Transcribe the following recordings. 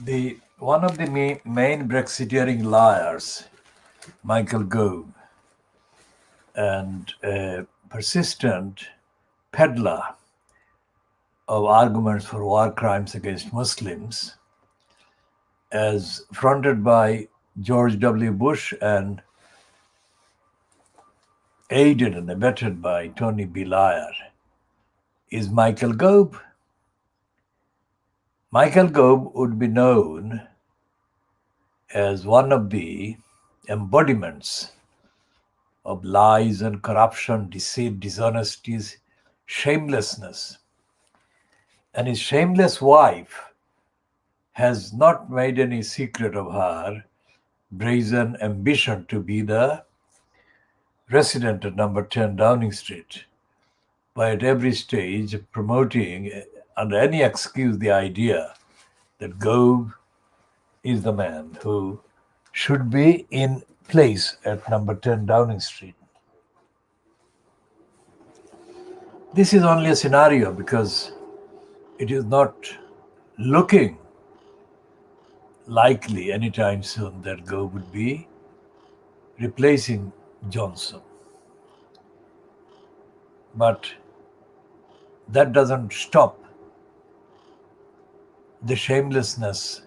The one of the main Brexiteering liars, Michael Gove, and a persistent peddler of arguments for war crimes against Muslims, as fronted by George W. Bush and aided and abetted by Tony Blair, is Michael Gove. Michael Gove would be known as one of the embodiments of lies and corruption, deceit, dishonesties, shamelessness. And his shameless wife has not made any secret of her brazen ambition to be the resident at number 10 Downing Street, by at every stage promoting, under any excuse, the idea that Gove is the man who should be in place at number 10 Downing Street. This is only a scenario because it is not looking likely anytime soon that Gove would be replacing Johnson. But that doesn't stop the shamelessness,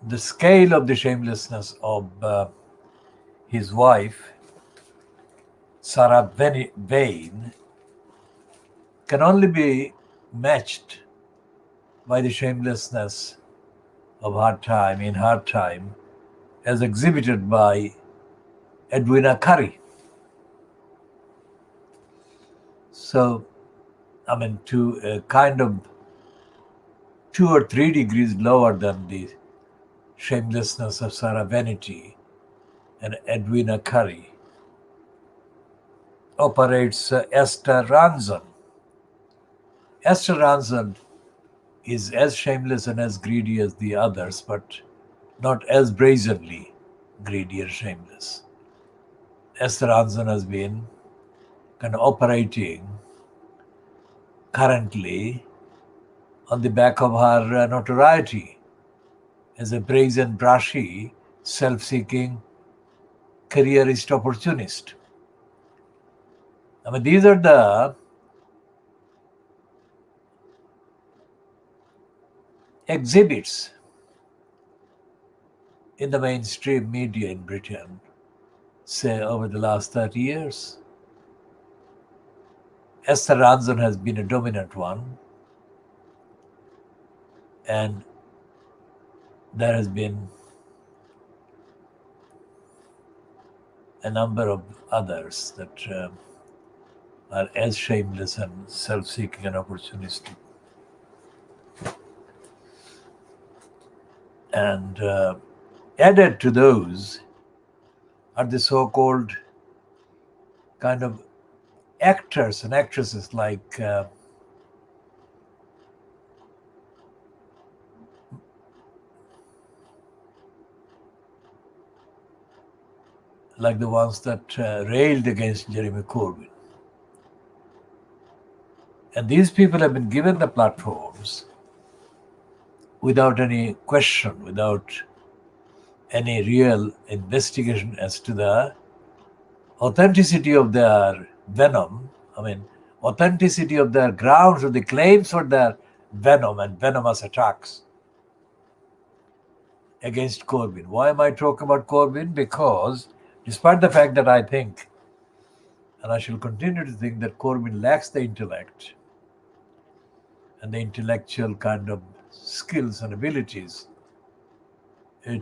the scale of the shamelessness of his wife, Sarah Vane, can only be matched by the shamelessness of her time, as exhibited by Edwina Currie. So, to a kind of 2 or 3 degrees lower than the shamelessness of Sarah Vanity and Edwina Currie operates Esther Ranson. Esther Ranson is as shameless and as greedy as the others, but not as brazenly greedy or shameless. Esther Ranson has been kind of operating currently on the back of her notoriety as a brazen, brushy, self-seeking, careerist opportunist. These are the exhibits in the mainstream media in Britain, say, over the last 30 years. Esther Ranson has been a dominant one, and there has been a number of others that are as shameless and self-seeking and opportunistic. And added to those are the so-called kind of actors and actresses like the ones that railed against Jeremy Corbyn. And these people have been given the platforms without any question, without any real investigation as to the authenticity of their venom, authenticity of their grounds or the claims for their venom and venomous attacks against Corbyn. Why am I talking about Corbyn? Because despite the fact that I think, and I shall continue to think, that Corbyn lacks the intellect and the intellectual kind of skills and abilities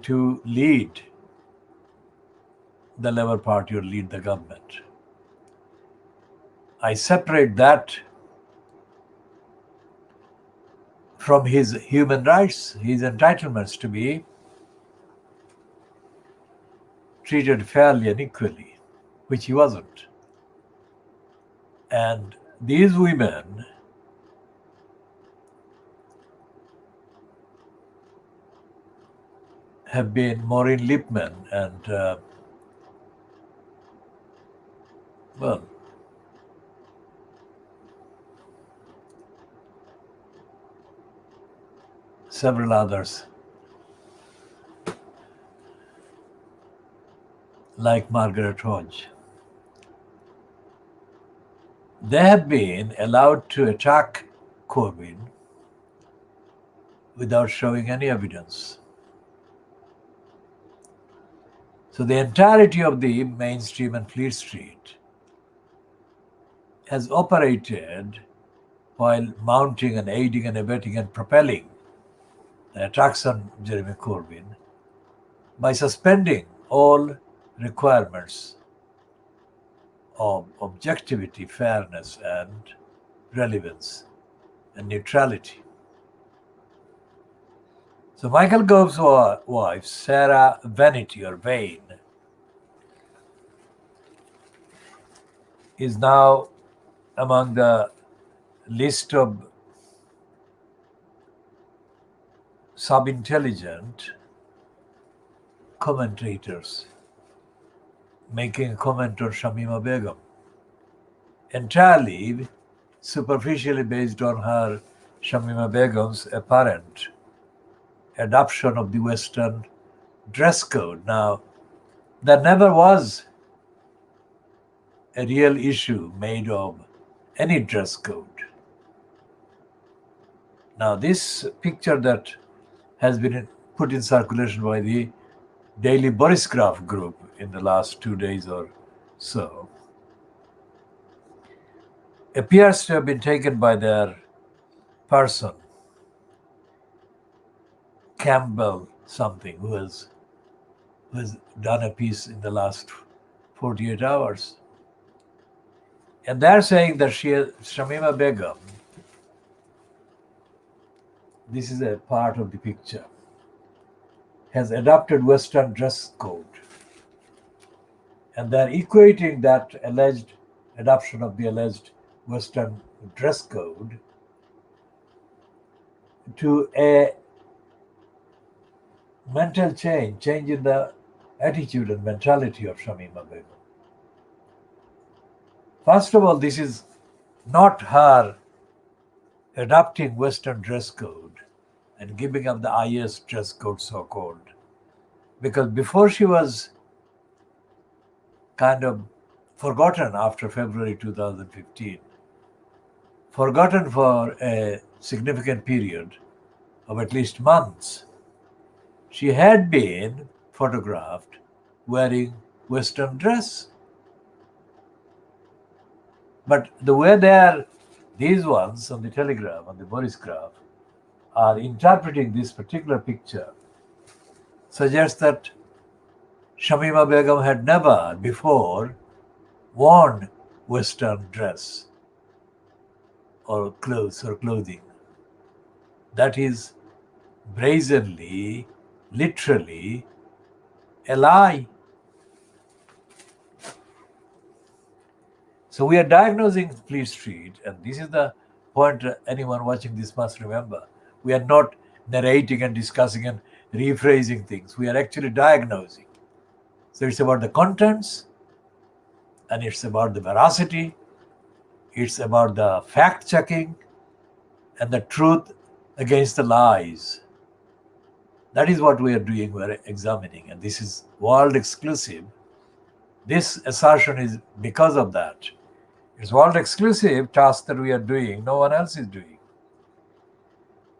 to lead the Labour Party or lead the government, I separate that from his human rights, his entitlements to be treated fairly and equally, which he wasn't. And these women have been Maureen Lipman and, several others like Margaret Hodge. They have been allowed to attack COVID without showing any evidence. So the entirety of the mainstream and Fleet Street has operated while mounting and aiding and abetting and propelling the attacks on Jeremy Corbyn by suspending all requirements of objectivity, fairness, and relevance and neutrality. So Michael Gove's wife, Sarah Vanity or Vane, is now among the list of sub-intelligent commentators making a comment on Shamima Begum, entirely superficially based on her Shamima Begum's apparent adoption of the Western dress code. Now, there never was a real issue made of any dress code. Now, this picture that has been put in circulation by the Daily Boris Graph group in the last 2 days or so appears to have been taken by their person, Campbell something, who has done a piece in the last 48 hours. And they're saying that Shamima Begum, this is a part of the picture, has adopted Western dress code. And they're equating that alleged adoption of the alleged Western dress code to a mental change in the attitude and mentality of Shamima Begum. First of all, this is not her adopting Western dress code and giving up the IS dress code, so-called, because before she was kind of forgotten after February 2015, forgotten for a significant period of at least months, she had been photographed wearing Western dress. But the way these ones on the Telegram, on the Boris Graph, are interpreting this particular picture suggests that Shamima Begum had never before worn Western dress or clothes or clothing. That is brazenly, literally a lie. So we are diagnosing Fleet Street, and this is the point anyone watching this must remember. We are not narrating and discussing and rephrasing things. We are actually diagnosing. So it's about the contents, and it's about the veracity, it's about the fact-checking, and the truth against the lies. That is what we are doing, we are examining, and this is world exclusive. This assertion is because of that. It's world exclusive task that we are doing, no one else is doing.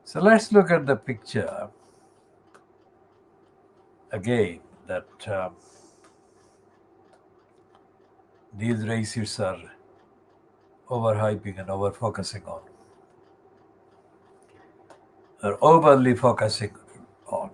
So let's look at the picture again that these racists are overhyping and over-focusing on, or overly focusing on.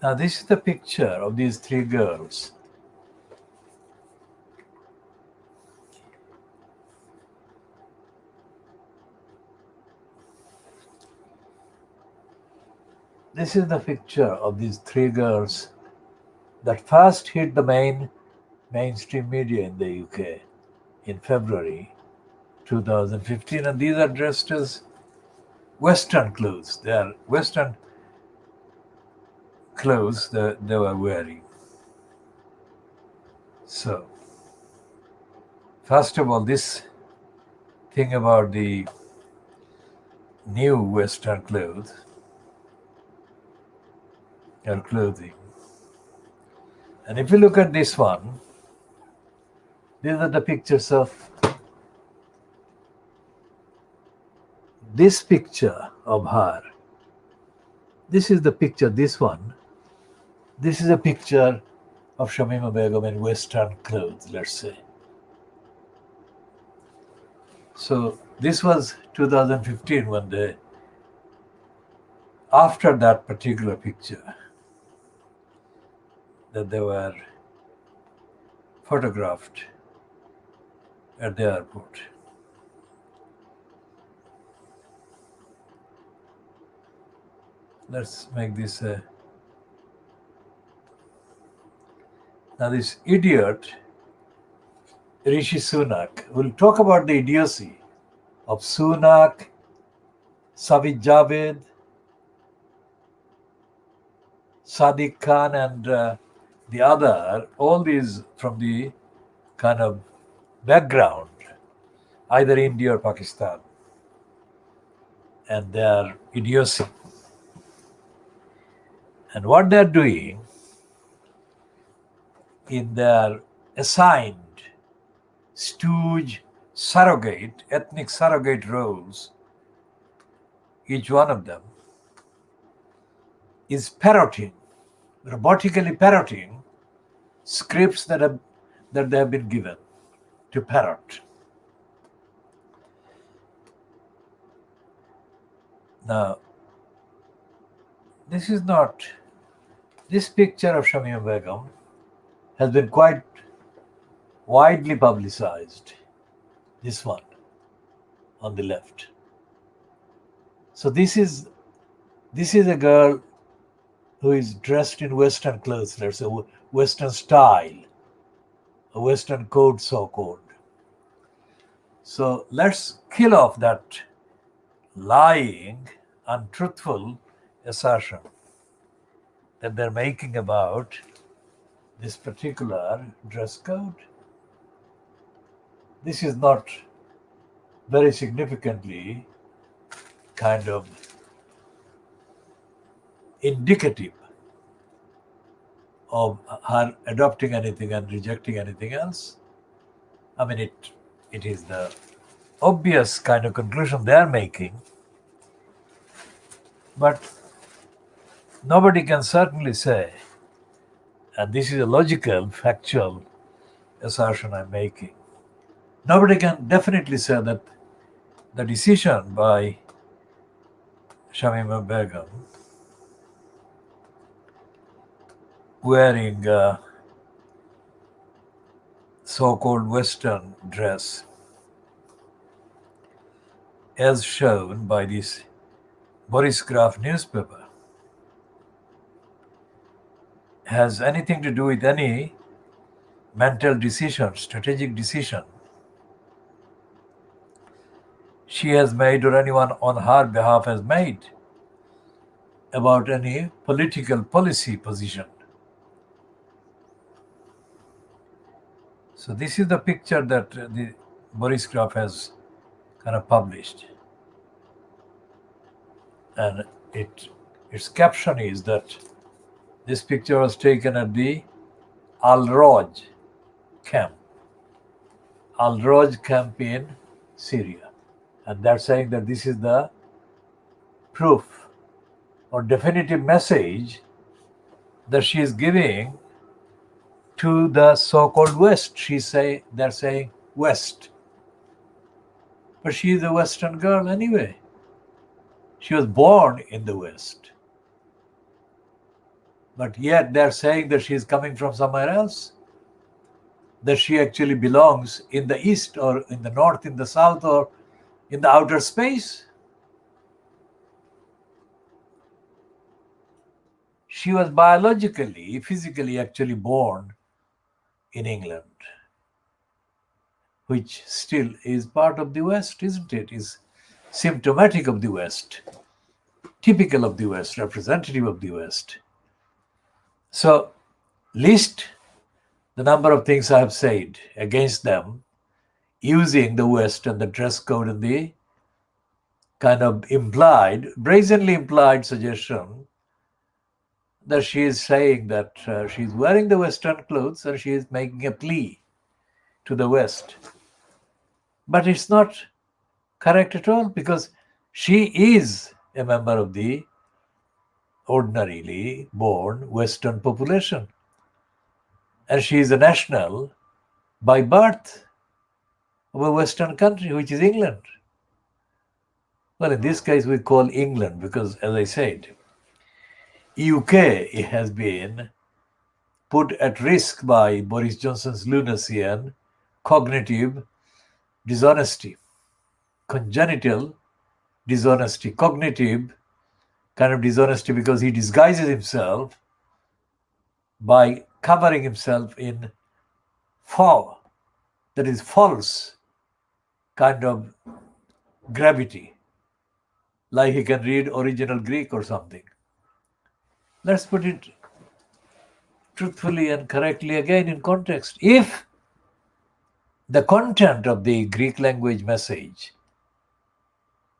Now, this is the picture of these three girls. This is the picture of these three girls that first hit the mainstream media in the UK in February 2015, and these are dressed as Western clothes. They are Western clothes that they were wearing. So, first of all, this thing about the new Western clothes or clothing. And if you look at this one, these are the pictures of this picture of her. This is the picture, this one. This is a picture of Shamima Begum in Western clothes, let's say. So this was 2015 when they, after that particular picture, that they were photographed at the airport. Let's make this a... Now this idiot, Rishi Sunak, will talk about the idiocy of Sunak, Sajid Javid, Sadiq Khan, and the other, all these from the kind of background, either India or Pakistan, and their idiocy. And what they're doing in their assigned stooge surrogate, ethnic surrogate roles, each one of them is parroting, robotically parroting scripts that they have been given to parrot. Now, this picture of Shamima Begum has been quite widely publicized, this one on the left. So this is a girl who is dressed in Western clothes, let's say Western style, a Western code so-called. So let's kill off that lying, untruthful assertion that they're making about this particular dress code. This is not very significantly kind of indicative of her adopting anything and rejecting anything else. I mean, it is the obvious kind of conclusion they are making, but nobody can certainly say, and this is a logical, factual assertion I'm making, nobody can definitely say that the decision by Shamima Begum wearing a so-called Western dress, as shown by this Boris Graf newspaper, has anything to do with any mental decision, strategic decision she has made or anyone on her behalf has made about any political policy position. So this is the picture that the Boris Graf has kind of published, and its caption is that this picture was taken at the Al-Roj camp in Syria, and they're saying that this is the proof or definitive message that she is giving to the so-called West. They're saying West, but she is a Western girl anyway. She was born in the West. But yet they're saying that she's coming from somewhere else, that she actually belongs in the east or in the north, in the south, or in the outer space. She was biologically, physically actually born in England, which still is part of the West, isn't it? Is symptomatic of the West, typical of the West, representative of the West. So, list the number of things I have said against them using the West and the dress code and the kind of implied, brazenly implied suggestion that she is saying that she is wearing the Western clothes and she is making a plea to the West. But it's not correct at all, because she is a member of the ordinarily born Western population. And she is a national by birth of a Western country, which is England. Well, in this case, we call England because, as I said, UK has been put at risk by Boris Johnson's lunacy and cognitive dishonesty, congenital dishonesty, cognitive kind of dishonesty, because he disguises himself by covering himself in fog, that is false kind of gravity, like he can read original Greek or something. Let's put it truthfully and correctly again in context. If the content of the Greek language message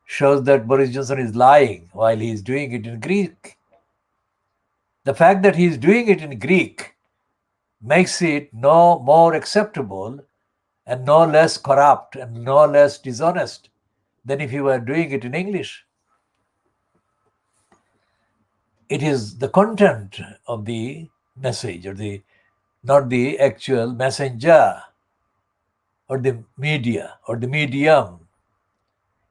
shows that Boris Johnson is lying while he is doing it in Greek, the fact that he is doing it in Greek makes it no more acceptable and no less corrupt and no less dishonest than if he were doing it in English. It is the content of the message, or not the actual messenger or the media or the medium.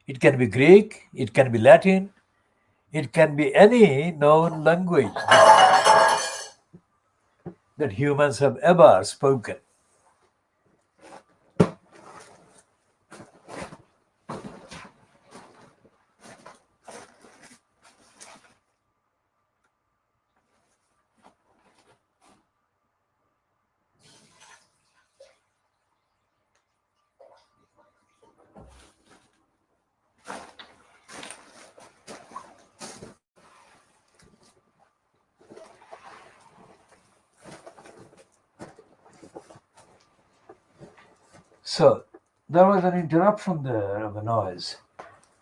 It can be Greek, it can be Latin, it can be any known language that humans have ever spoken. So there was an interruption there of the noise.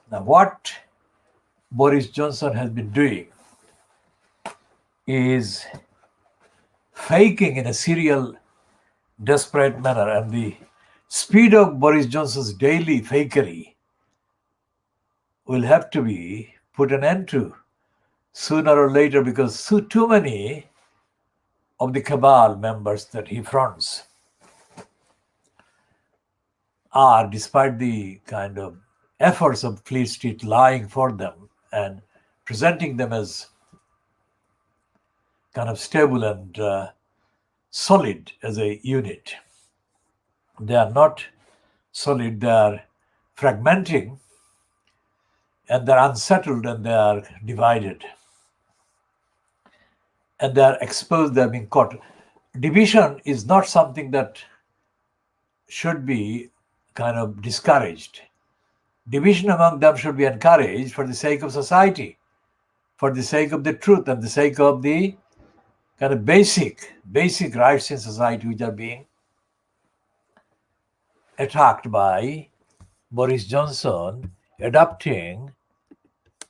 Now, what Boris Johnson has been doing is faking in a serial, desperate manner, and the speed of Boris Johnson's daily fakery will have to be put an end to sooner or later, because too many of the cabal members that he fronts are, despite the kind of efforts of Fleet Street lying for them and presenting them as kind of stable and solid as a unit, they are not solid, they are fragmenting, and they are unsettled, and they are divided, and they are exposed, they are being caught. Division is not something that should be kind of discouraged. Division among them should be encouraged for the sake of society, for the sake of the truth, and the sake of the kind of basic rights in society, which are being attacked by Boris Johnson adopting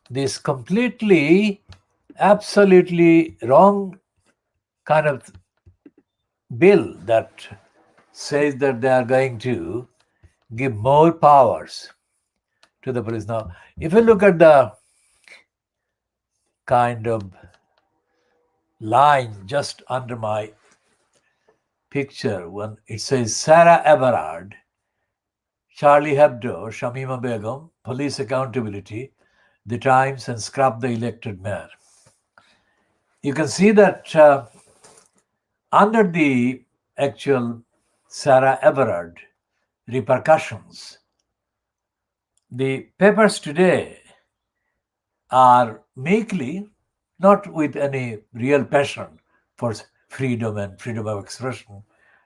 this completely, absolutely wrong kind of bill that says that they are going to give more powers to the police. Now, if you look at the kind of line just under my picture, when it says Sarah Everard, Charlie Hebdo, Shamima Begum, police accountability, the Times, and scrap the elected mayor. You can see that under the actual Sarah Everard repercussions, the papers today are meekly, not with any real passion for freedom and freedom of expression,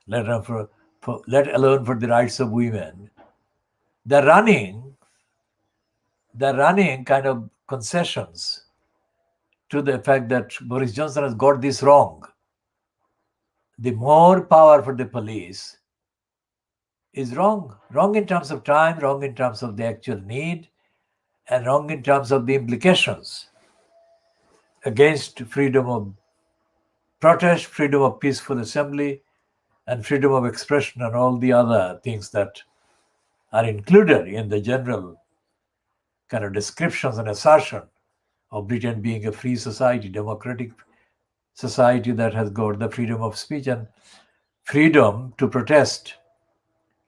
let alone for the rights of women. They're running kind of concessions to the fact that Boris Johnson has got this wrong. The more power for the police is wrong. Wrong in terms of time, wrong in terms of the actual need, and wrong in terms of the implications against freedom of protest, freedom of peaceful assembly, and freedom of expression, and all the other things that are included in the general kind of descriptions and assertion of Britain being a free society, democratic society that has got the freedom of speech and freedom to protest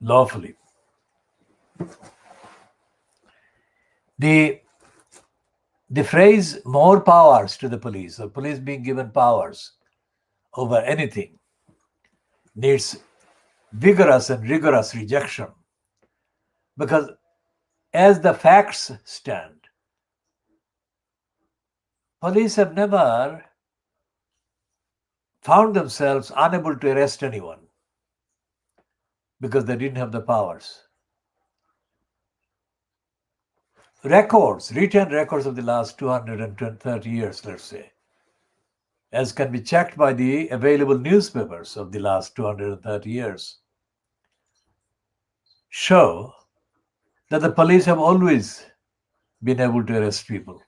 lawfully. The phrase more powers to the police, or police being given powers over anything, needs vigorous and rigorous rejection, because as the facts stand, police have never found themselves unable to arrest anyone because they didn't have the powers. Written records of the last 230 years, let's say, as can be checked by the available newspapers of the last 230 years, show that the police have always been able to arrest people.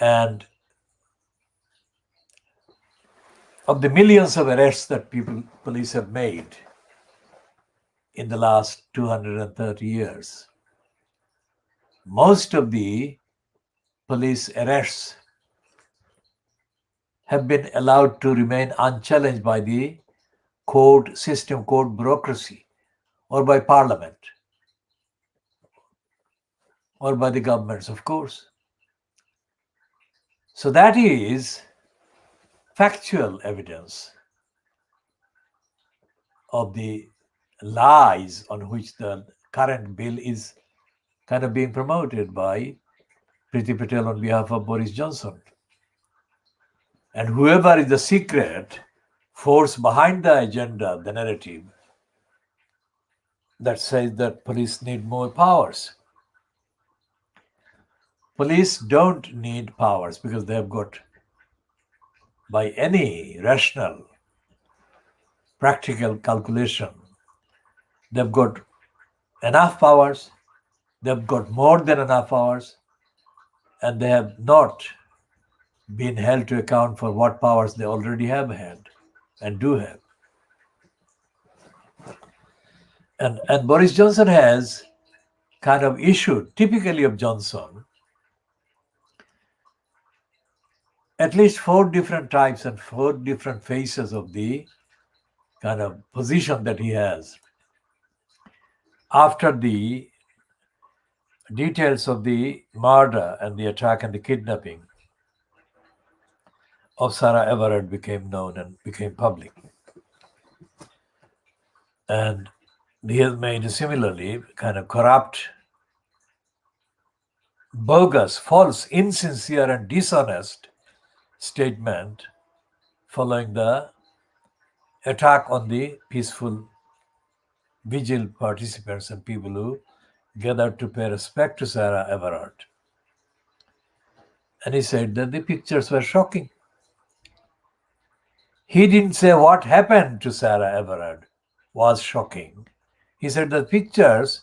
And of the millions of arrests that police have made in the last 230 years, most of the police arrests have been allowed to remain unchallenged by the court system, court bureaucracy, or by parliament, or by the governments, of course. So that is factual evidence of the lies on which the current bill is kind of being promoted by Priti Patel on behalf of Boris Johnson. And whoever is the secret force behind the agenda, the narrative that says that police need more powers. Police don't need powers because they have got, by any rational, practical calculation, they've got enough powers, they've got more than enough powers, and they have not been held to account for what powers they already have had and do have. And Boris Johnson has kind of issued, typically of Johnson, at least 4 different types and 4 different phases of the kind of position that he has. After the details of the murder and the attack and the kidnapping of Sarah Everard became known and became public. And he has made a similarly kind of corrupt, bogus, false, insincere, and dishonest statement following the attack on the peaceful vigil participants and people who gathered to pay respect to Sarah Everard. And he said that the pictures were shocking. He didn't say what happened to Sarah Everard was shocking. He said the pictures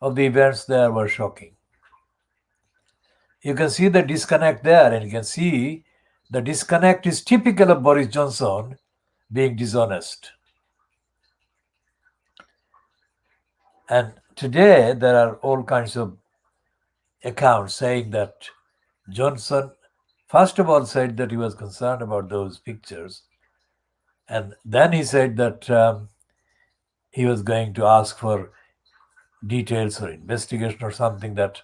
of the events there were shocking. You can see the disconnect there, and you can see the disconnect is typical of Boris Johnson being dishonest. And today there are all kinds of accounts saying that Johnson, first of all, said that he was concerned about those pictures. And then he said that he was going to ask for details or investigation or something that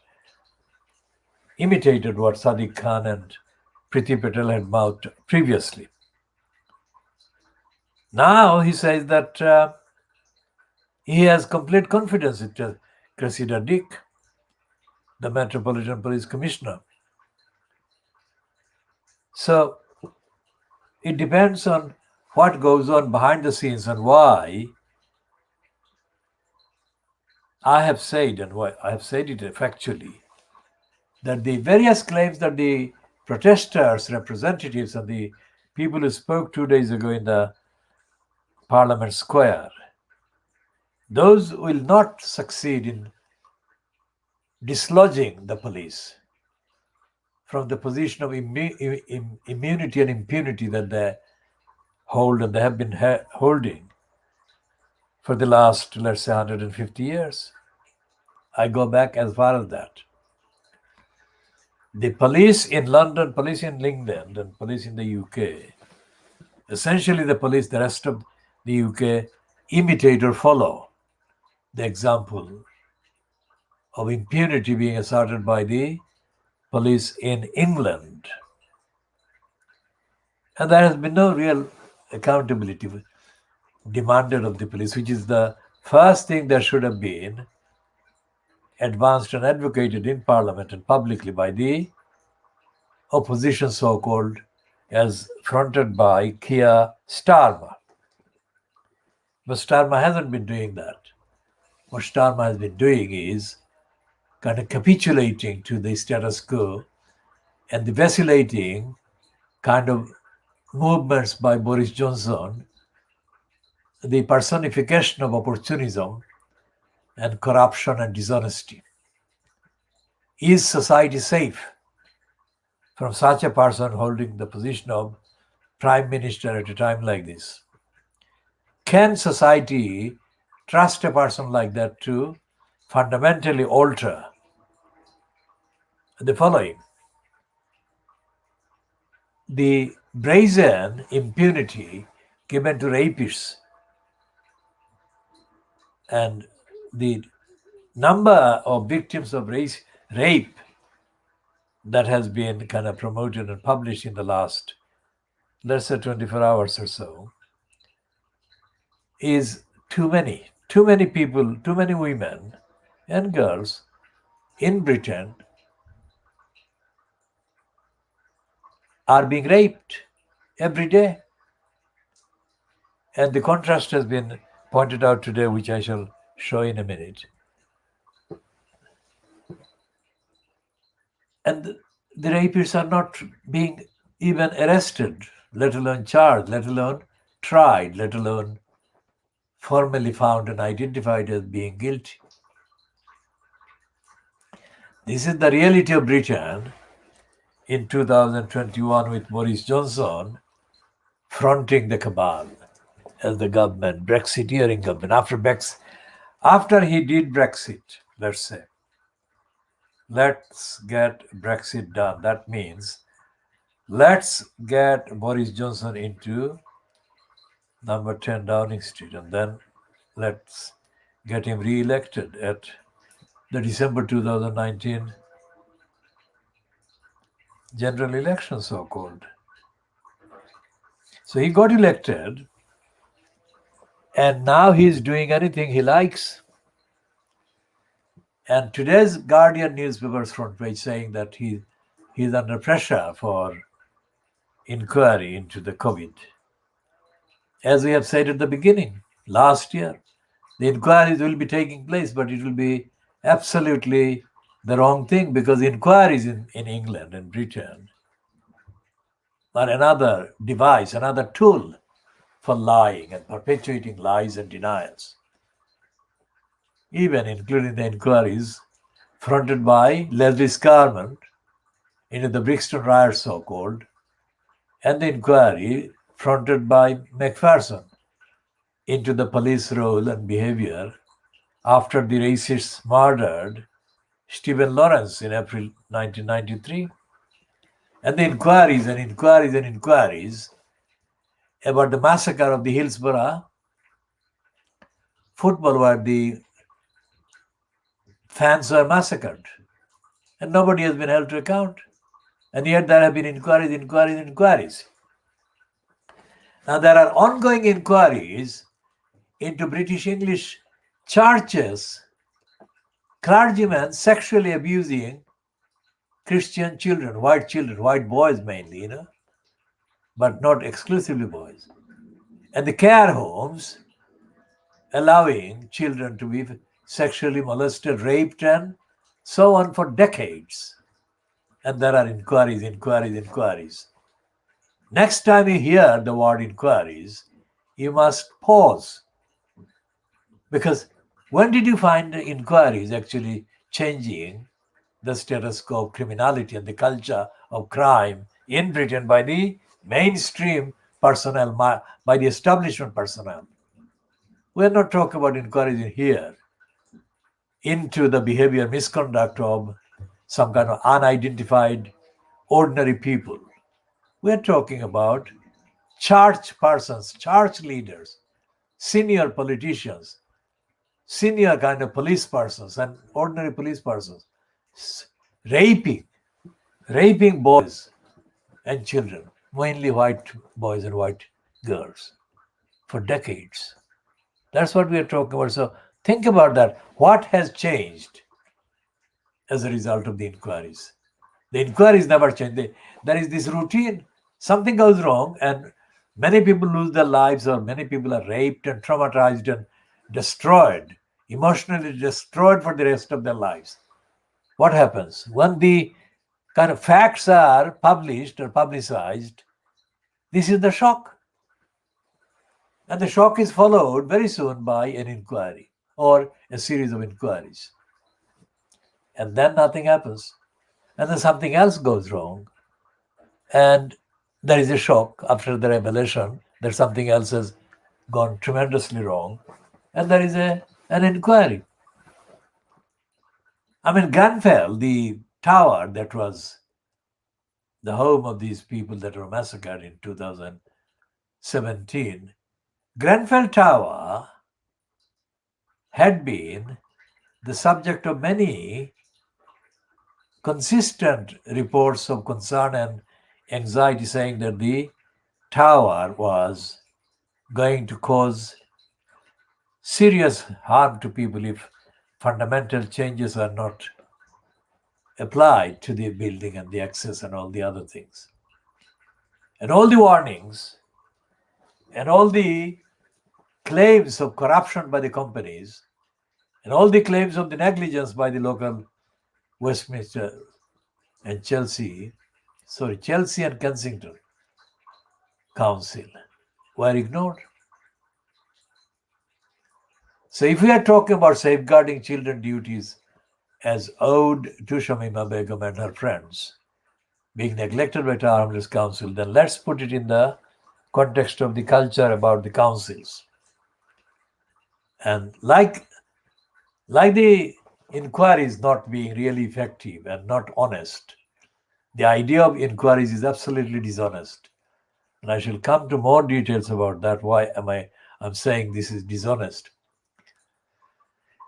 imitated what Sadiq Khan and Priti Patel had mouthed previously. Now he says that he has complete confidence in Cressida Dick, the Metropolitan Police Commissioner. So it depends on what goes on behind the scenes and why I have said, and why I have said it factually, that the various claims that the protesters, representatives, and the people who spoke 2 days ago in the Parliament Square, those will not succeed in dislodging the police from the position of immunity and impunity that they hold and they have been holding for the last, let's say, 150 years. I go back as far as that. The police in London, police in England, and police in the UK, essentially the police, the rest of the UK, imitate or follow the example of impunity being asserted by the police in England. And there has been no real accountability demanded of the police, which is the first thing that should have been advanced and advocated in Parliament and publicly by the opposition, so-called, as fronted by Keir Starmer. But Starmer hasn't been doing that. What Starmer has been doing is kind of capitulating to the status quo and the vacillating kind of movements by Boris Johnson, the personification of opportunism and corruption and dishonesty. Is society safe from such a person holding the position of Prime Minister at a time like this? Can society trust a person like that to fundamentally alter the following? The brazen impunity given to rapists and the number of victims of rape that has been kind of promoted and published in the last, let's say, 24 hours or so, is too many. Too many people, too many women and girls in Britain are being raped every day. And the contrast has been pointed out today, which I shall show in a minute. And the rapists are not being even arrested, let alone charged, let alone tried, let alone formally found and identified as being guilty. This is the reality of Britain in 2021 with Boris Johnson fronting the cabal as the government, Brexiteering government. After he did Brexit, let's say, let's get Brexit done. That means let's get Boris Johnson into number 10 Downing Street, and then let's get him re-elected at the December 2019 general election, so-called. So he got elected, and now he's doing anything he likes. And today's Guardian newspaper's front page saying that he's under pressure for inquiry into the COVID. As we have said at the beginning, last year, the inquiries will be taking place, but it will be absolutely the wrong thing, because inquiries in England and Britain are another device, another tool for lying and perpetuating lies and denials, even including the inquiries fronted by Leslie Scarman into the Brixton riots, so-called, and the inquiry fronted by Macpherson into the police role and behavior after the racists murdered Stephen Lawrence in April 1993. And the inquiries and inquiries and inquiries about the massacre of the Hillsborough football, where the fans were massacred, and nobody has been held to account. And yet there have been inquiries. Now there are ongoing inquiries into British English churches, clergymen sexually abusing Christian children, white boys mainly, but not exclusively boys. And the care homes allowing children to be sexually molested, raped, and so on for decades. And there are inquiries. Next time you hear the word inquiries, you must pause. Because when did you find the inquiries actually changing the status quo of criminality and the culture of crime in Britain by the mainstream personnel, by the establishment personnel? We're not talking about inquiries in here into the behavior misconduct of some kind of unidentified ordinary people. We're talking about church persons, church leaders, senior politicians, senior kind of police persons and ordinary police persons raping boys and children, mainly white boys and white girls, for decades. That's what we are talking about. So think about that. What has changed as a result of the inquiries? The inquiries never change. There is this routine. Something goes wrong and many people lose their lives, or many people are raped and traumatized and destroyed, emotionally destroyed for the rest of their lives. What happens? When the kind of facts are published or publicized, this is the shock. And the shock is followed very soon by an inquiry or a series of inquiries. And then nothing happens. And then something else goes wrong. And there is a shock after the revelation that something else has gone tremendously wrong. And there is an inquiry. I mean, Grenfell, the tower that was the home of these people that were massacred in 2017, Grenfell Tower had been the subject of many consistent reports of concern and anxiety, saying that the tower was going to cause serious harm to people if fundamental changes are not applied to the building and the access and all the other things. And all the warnings and all the claims of corruption by the companies and all the claims of the negligence by the local Westminster and Chelsea and Kensington Council were ignored. So if we are talking about safeguarding children duties as owed to Shamima Begum and her friends being neglected by Tower Hamlets Council, then let's put it in the context of the culture about the councils. And like the inquiries not being really effective and not honest, the idea of inquiries is absolutely dishonest. And I shall come to more details about that. Why I'm saying this is dishonest.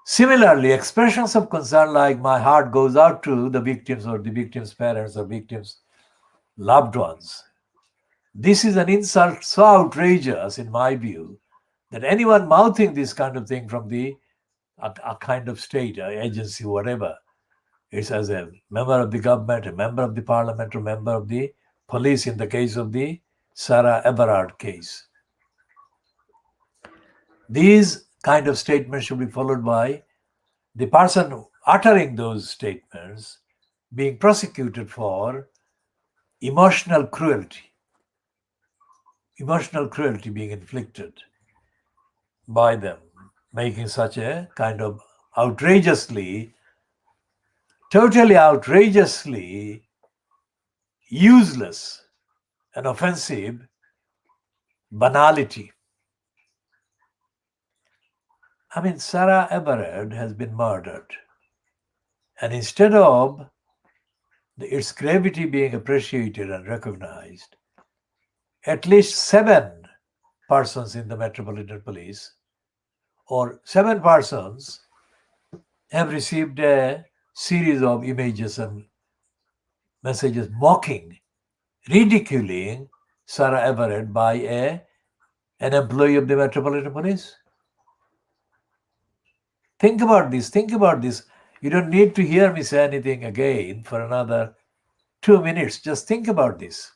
Similarly, expressions of concern like my heart goes out to the victims or the victims' parents or victims' loved ones. This is an insult so outrageous, in my view, that anyone mouthing this kind of thing from a kind of state, agency, whatever, it's as a member of the government, a member of the parliament, or member of the police in the case of the Sarah Everard case. These kind of statements should be followed by the person uttering those statements being prosecuted for emotional cruelty being inflicted by them, making such a kind of totally outrageously useless and offensive banality. I mean, Sarah Everard has been murdered. And instead of its gravity being appreciated and recognized, at least 7 persons in the Metropolitan Police, or 7 persons, have received a series of images and messages mocking, ridiculing Sarah Everett by an employee of the Metropolitan Police. Think about this. Think about this. You don't need to hear me say anything again for another 2 minutes. Just think about this.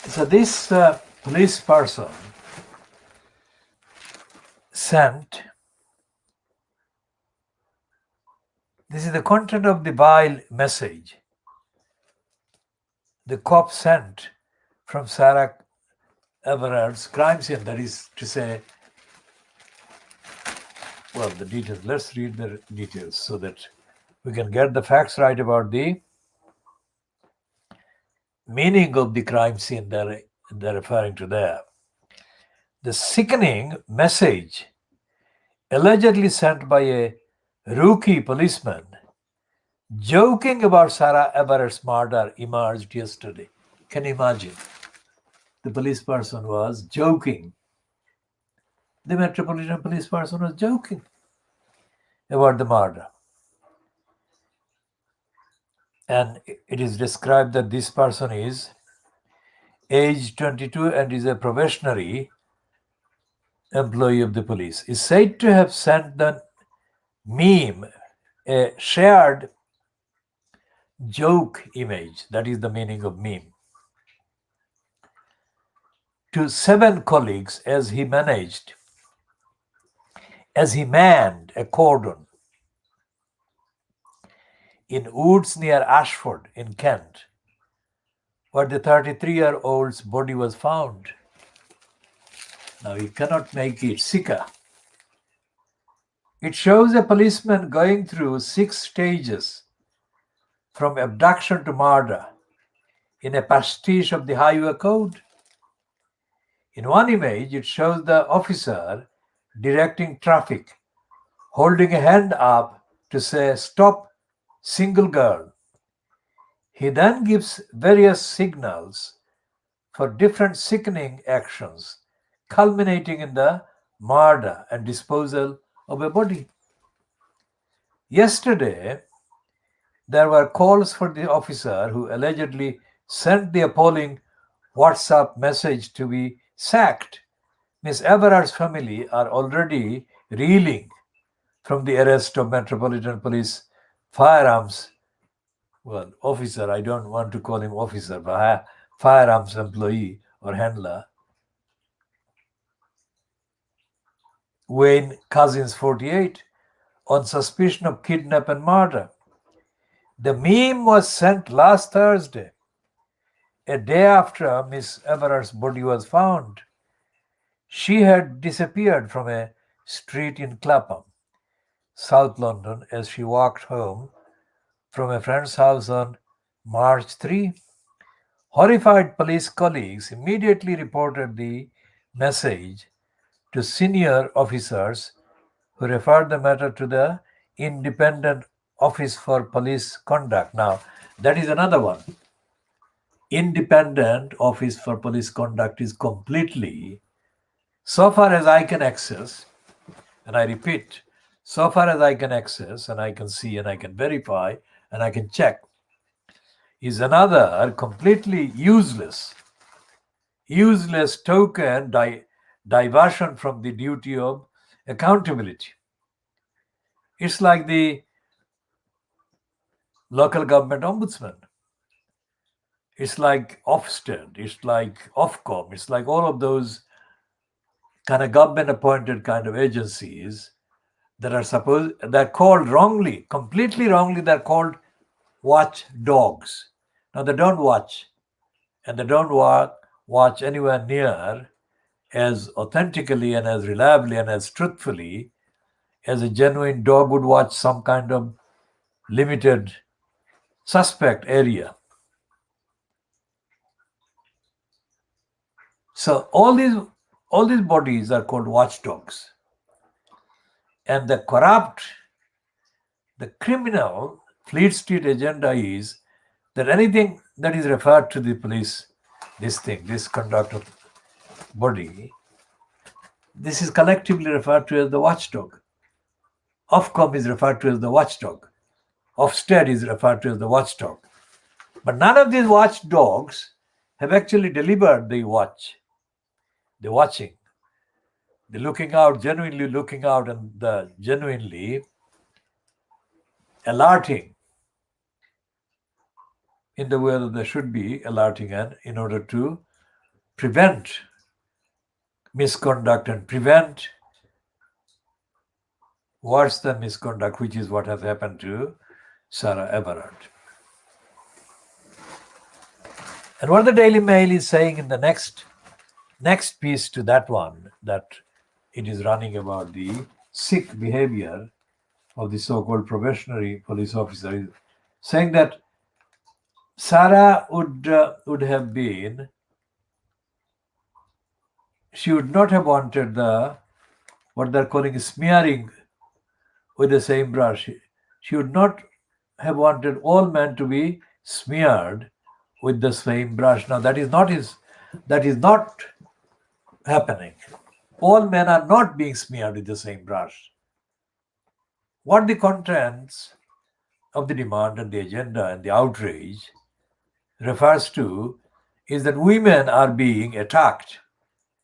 So this police person sent, this is the content of the vile message the cop sent from Sarah Everard's crime scene. That is to say, well, the details. Let's read the details so that we can get the facts right about the meaning of the crime scene they're referring to there. The sickening message allegedly sent by a rookie policeman joking about Sarah Everett's murder emerged yesterday. Can you imagine? The police person was joking. The Metropolitan Police person was joking about the murder. And it is described that this person is age 22 and is a probationary employee of the police. Is said to have sent the meme, a shared joke image, that is the meaning of meme, to 7 colleagues as he manned a cordon in woods near Ashford in Kent, where the 33-year-old's body was found. Now you cannot make it sicker. It shows a policeman going through 6 stages from abduction to murder in a pastiche of the highway code. In one image, it shows the officer directing traffic, holding a hand up to say, "Stop, single girl." He then gives various signals for different sickening actions, culminating in the murder and disposal of a body. Yesterday, there were calls for the officer who allegedly sent the appalling WhatsApp message to be sacked. Miss Everard's family are already reeling from the arrest of Metropolitan Police firearms, well, officer, I don't want to call him officer, but firearms employee or handler, Wayne Cousins, 48, on suspicion of kidnap and murder. The meme was sent last Thursday. a day after Miss Everard's body was found, she had disappeared from a street in Clapham, South London, as she walked home from a friend's house on March 3. Horrified police colleagues immediately reported the message to senior officers who referred the matter to the Independent Office for Police Conduct. Now, that is another one. Independent Office for Police Conduct is completely, so far as I can access, and I repeat, so far as I can access and I can see and I can verify and I can check, is another completely useless token diversion from the duty of accountability. It's like the local government ombudsman. It's like Ofsted. It's like Ofcom. It's like all of those kind of government-appointed kind of agencies that they're called wrongly, completely wrongly. They're called watchdogs. Now they don't watch, and they don't watch anywhere near as authentically and as reliably and as truthfully as a genuine dog would watch some kind of limited suspect area. So all these bodies are called watchdogs. And the corrupt, the criminal Fleet Street agenda is that anything that is referred to the police, this conduct of body, this is collectively referred to as the watchdog. Ofcom is referred to as the watchdog. Ofsted is referred to as the watchdog. But none of these watchdogs have actually delivered the watching, the looking out, genuinely looking out, and the genuinely alerting in the way that they should be alerting, and in order to prevent misconduct and prevent worse than misconduct, which is what has happened to Sarah Everard. And what the Daily Mail is saying in the next piece to that one, that it is running about the sick behavior of the so-called probationary police officer, is saying that Sarah would have been, she would not have wanted what they're calling smearing with the same brush. She would not have wanted all men to be smeared with the same brush. Now that is not happening. All men are not being smeared with the same brush. What the contents of the demand and the agenda and the outrage refers to is that women are being attacked.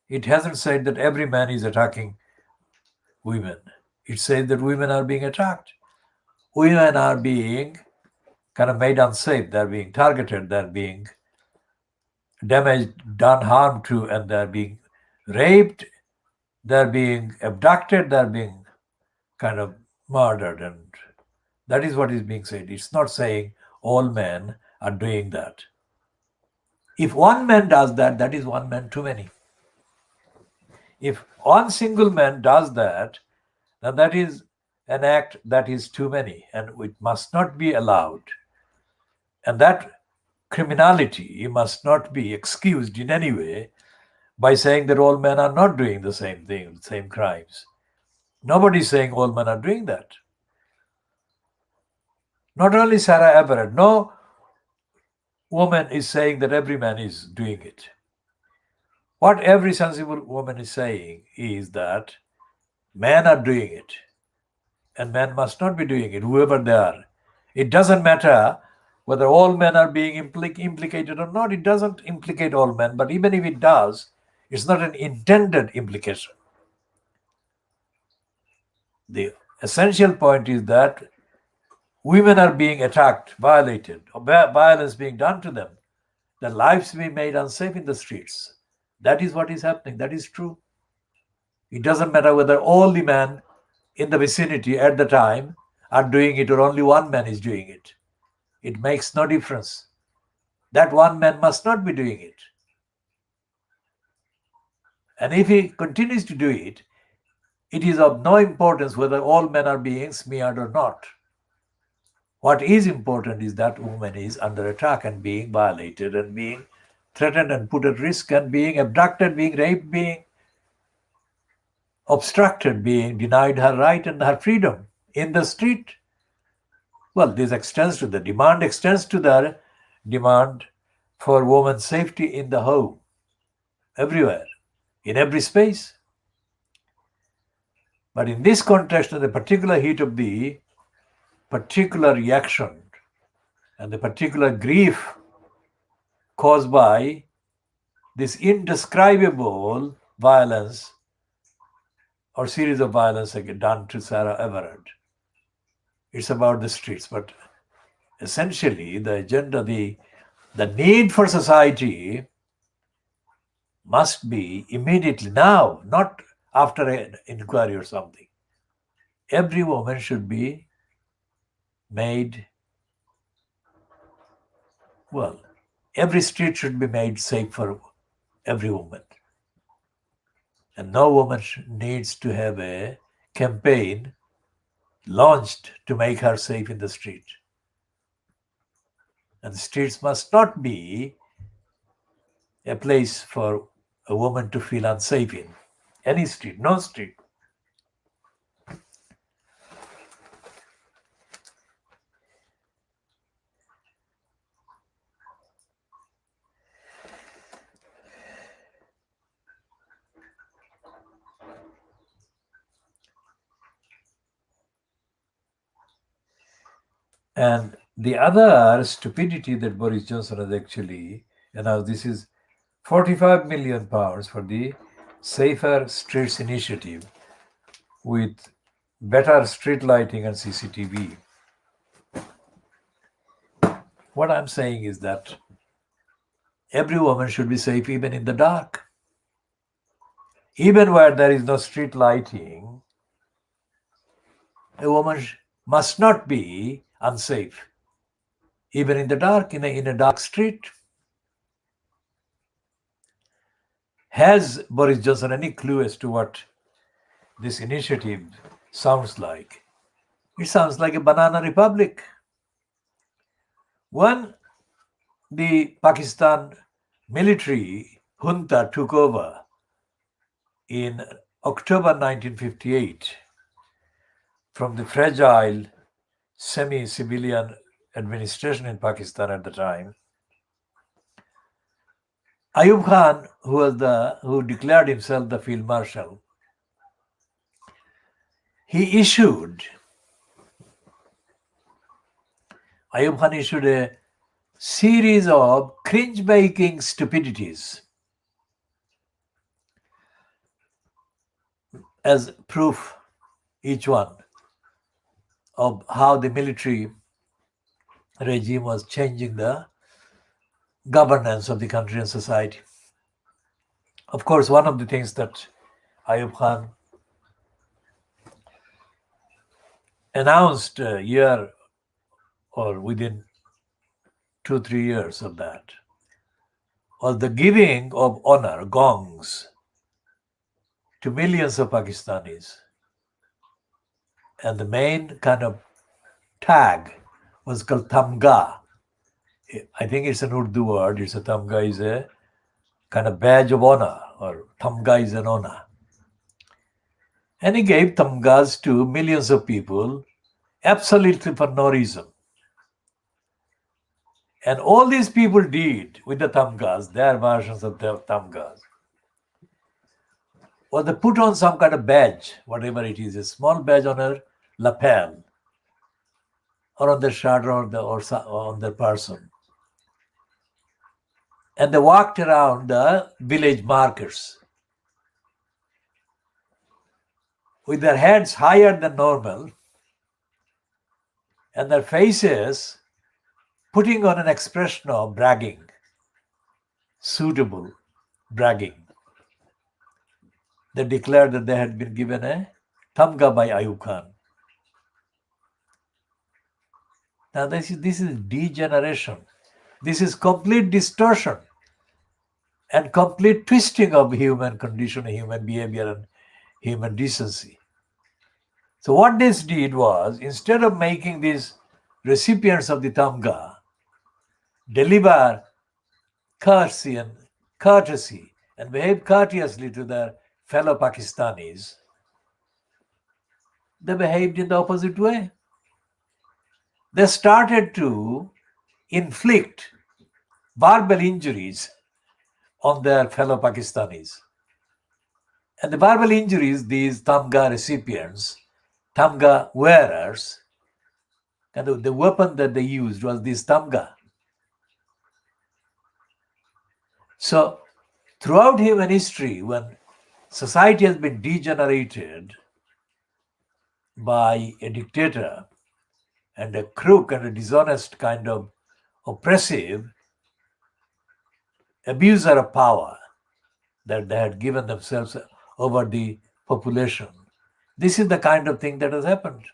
It hasn't said that every man is attacking women. It says that women are being attacked. Women are being kind of made unsafe. They're being targeted. They're being damaged, done harm to, and they're being raped. They're being abducted. They're being kind of murdered. And that is what is being said. It's not saying all men are doing that. If one man does that, that is one man too many. If one single man does that, then that is an act that is too many, and it must not be allowed. And that criminality must not be excused in any way by saying that all men are not doing the same thing, the same crimes. Nobody is saying all men are doing that. Not only Sarah Everard, no woman is saying that every man is doing it. What every sensible woman is saying is that men are doing it, and men must not be doing it, whoever they are. It doesn't matter whether all men are being implicated or not. It doesn't implicate all men, but even if it does, it's not an intended implication. The essential point is that women are being attacked, violated, or violence being done to them, their lives being made unsafe in the streets. That is what is happening. That is true. It doesn't matter whether all the men in the vicinity at the time are doing it or only one man is doing it. It makes no difference. that one man must not be doing it. And if he continues to do it, it is of no importance whether all men are being smeared or not. What is important is that woman is under attack and being violated and being threatened and put at risk and being abducted, being raped, being obstructed, being denied her right and her freedom in the street. Well, this extends to the demand for women's safety in the home, everywhere, in every space. But in this context, in the particular heat of the particular reaction and the particular grief caused by this indescribable violence or series of violence done to Sarah Everard, it's about the streets. But essentially, the agenda, the need for society must be immediately now, not after an inquiry or something. Every woman should be made, well, every street should be made safe for every woman. And no woman needs to have a campaign launched to make her safe in the street. And the streets must not be a place for a woman to feel unsafe in. Any street, no street. And the other stupidity that Boris Johnson has actually announced, this is £45 million for the Safer Streets Initiative with better street lighting and CCTV. What I'm saying is that every woman should be safe even in the dark. Even where there is no street lighting, a woman must not be unsafe, even in the dark, in a dark street. Has Boris Johnson any clue as to what this initiative sounds like? It sounds like a banana republic. When the Pakistan military junta took over in October 1958 from the fragile semi-civilian administration in Pakistan at the time, Ayub Khan, who declared himself the field marshal, Ayub Khan issued a series of cringe-making stupidities as proof, each one, of how the military regime was changing the governance of the country and society. Of course, one of the things that Ayub Khan announced a year or within 2-3 years of that was the giving of honor, gongs, to millions of Pakistanis. And the main kind of tag was called Tamga. I think it's an Urdu word. It's a Tamga is a kind of badge of honor, or Tamga is an honor. And he gave Tamgas to millions of people absolutely for no reason. And all these people did with the Tamgas, their versions of the Tamgas, was they put on some kind of badge, whatever it is, a small badge on a lapel or on their shirt or on their person. And they walked around the village markets with their heads higher than normal and their faces putting on an expression of bragging, suitable bragging. They declared that they had been given a Tamga by Ayub Khan. Now this is degeneration. This is complete distortion and complete twisting of human condition, human behavior, and human decency. So what this did was, instead of making these recipients of the Tamga deliver courtesy and behave courteously to their fellow Pakistanis, they behaved in the opposite way. They started to inflict verbal injuries on their fellow Pakistanis. And the verbal injuries, these Tamga recipients, Tamga wearers, and the weapon that they used was this Tamga. So throughout human history, when society has been degenerated by a dictator and a crook and a dishonest kind of oppressive abuser of power that they had given themselves over the population, this is the kind of thing that has happened.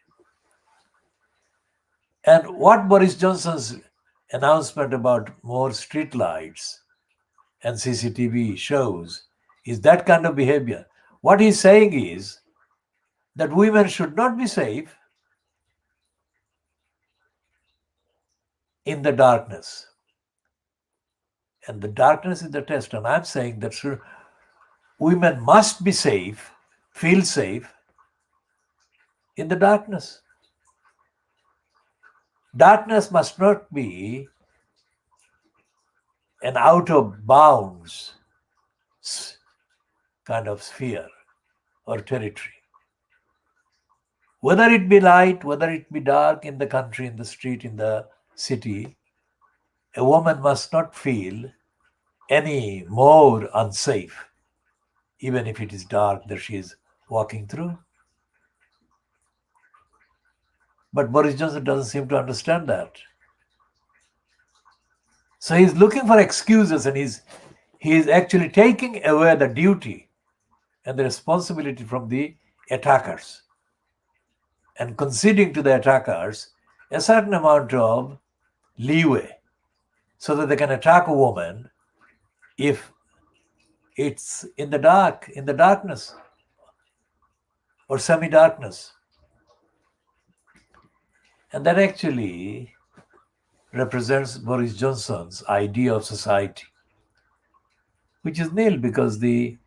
And what Boris Johnson's announcement about more street lights and CCTV shows is that kind of behavior. What he's saying is that women should not be safe in the darkness. And the darkness is the test. And I'm saying that women must be safe, feel safe in the darkness. Darkness must not be an out of bounds kind of sphere or territory. Whether it be light, whether it be dark, in the country, in the street, in the city, a woman must not feel any more unsafe, even if it is dark that she is walking through. But Boris Johnson doesn't seem to understand that. So he's looking for excuses, and he's actually taking away the duty and the responsibility from the attackers and conceding to the attackers a certain amount of leeway so that they can attack a woman if it's in the dark, in the darkness or semi-darkness. And that actually represents Boris Johnson's idea of society, which is nil, because the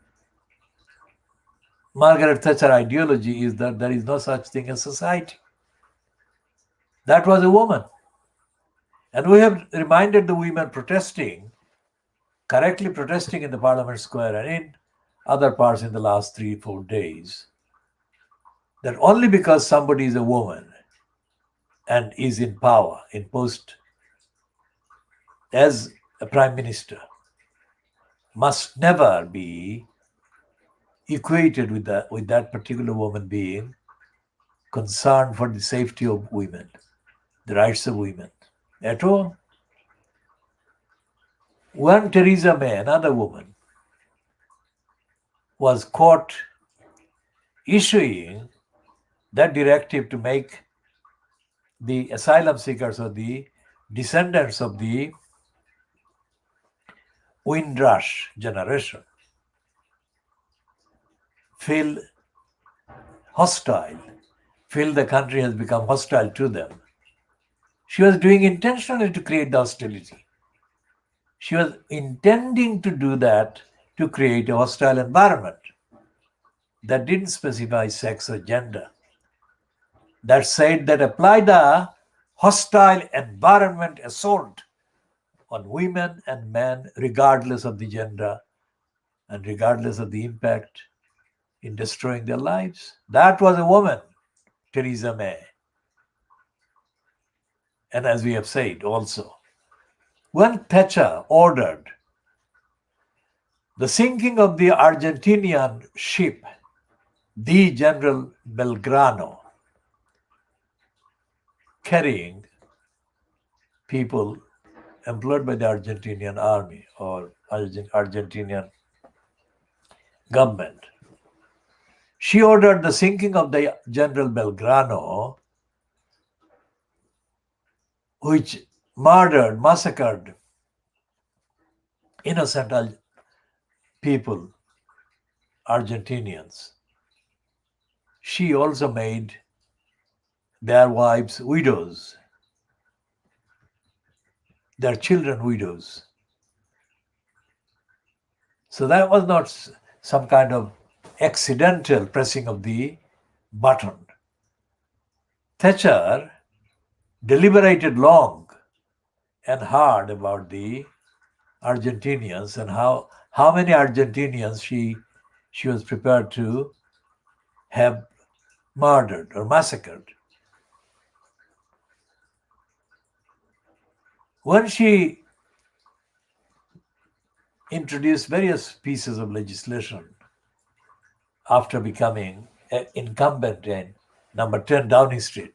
Margaret Thatcher ideology is that there is no such thing as society. That was a woman. And we have reminded the women protesting, correctly protesting in the Parliament Square and in other parts in the last 3-4 days, that only because somebody is a woman and is in power, in post as a prime minister, must never be equated with that particular woman being concerned for the safety of women, the rights of women at all. When Theresa May, another woman, was caught issuing that directive to make the asylum seekers or the descendants of the Windrush generation feel hostile, feel the country has become hostile to them, she was doing intentionally to create the hostility. She was intending to do that to create a hostile environment that didn't specify sex or gender. That said, that apply the hostile environment assault on women and men, regardless of the gender and regardless of the impact in destroying their lives. That was a woman, Theresa May. And as we have said also, when Thatcher ordered the sinking of the Argentinian ship, the General Belgrano, carrying people employed by the Argentinian army or Argentinian government, she ordered the sinking of the General Belgrano, which massacred innocent people, Argentinians. She also made their wives widows, their children widows. So that was not some kind of accidental pressing of the button. Thatcher deliberated long and hard about the Argentinians and how many Argentinians she was prepared to have murdered or massacred. When she introduced various pieces of legislation after becoming an incumbent in number 10 Downing Street,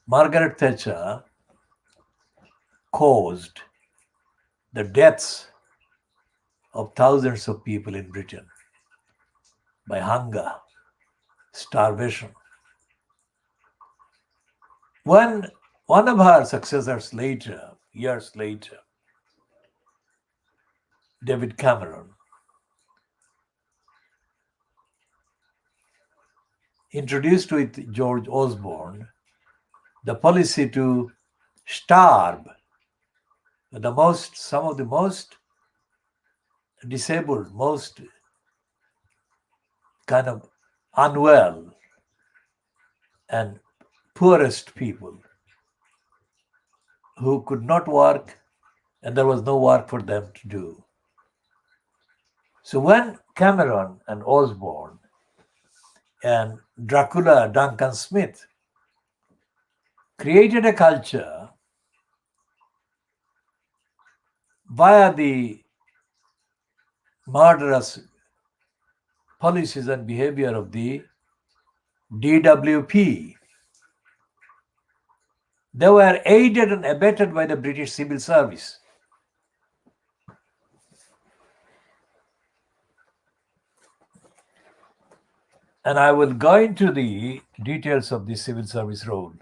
Margaret Thatcher caused the deaths of thousands of people in Britain by hunger, starvation. When one of her successors later, years later, David Cameron, introduced with George Osborne the policy to starve some of the most disabled, most kind of unwell and poorest people who could not work and there was no work for them to do. So when Cameron and Osborne and Dracula Duncan Smith created a culture via the murderous policies and behavior of the DWP, they were aided and abetted by the British Civil Service. And I will go into the details of the civil service role.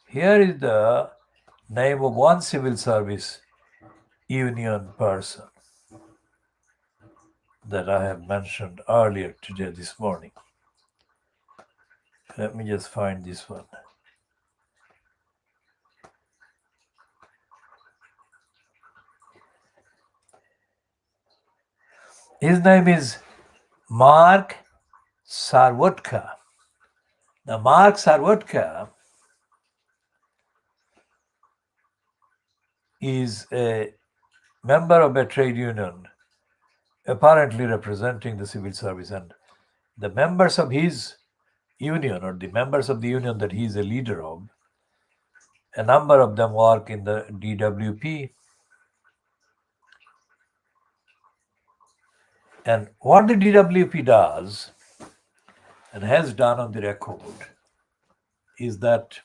Here is the name of one civil service union person that I have mentioned earlier today, this morning. Let me just find this one. His name is Mark Sarwotka. Now, Mark Sarwotka is a member of a trade union, apparently representing the civil service, and the members of his union, or the members of the union that he is a leader of, a number of them work in the DWP. And what the DWP does and has done on the record is that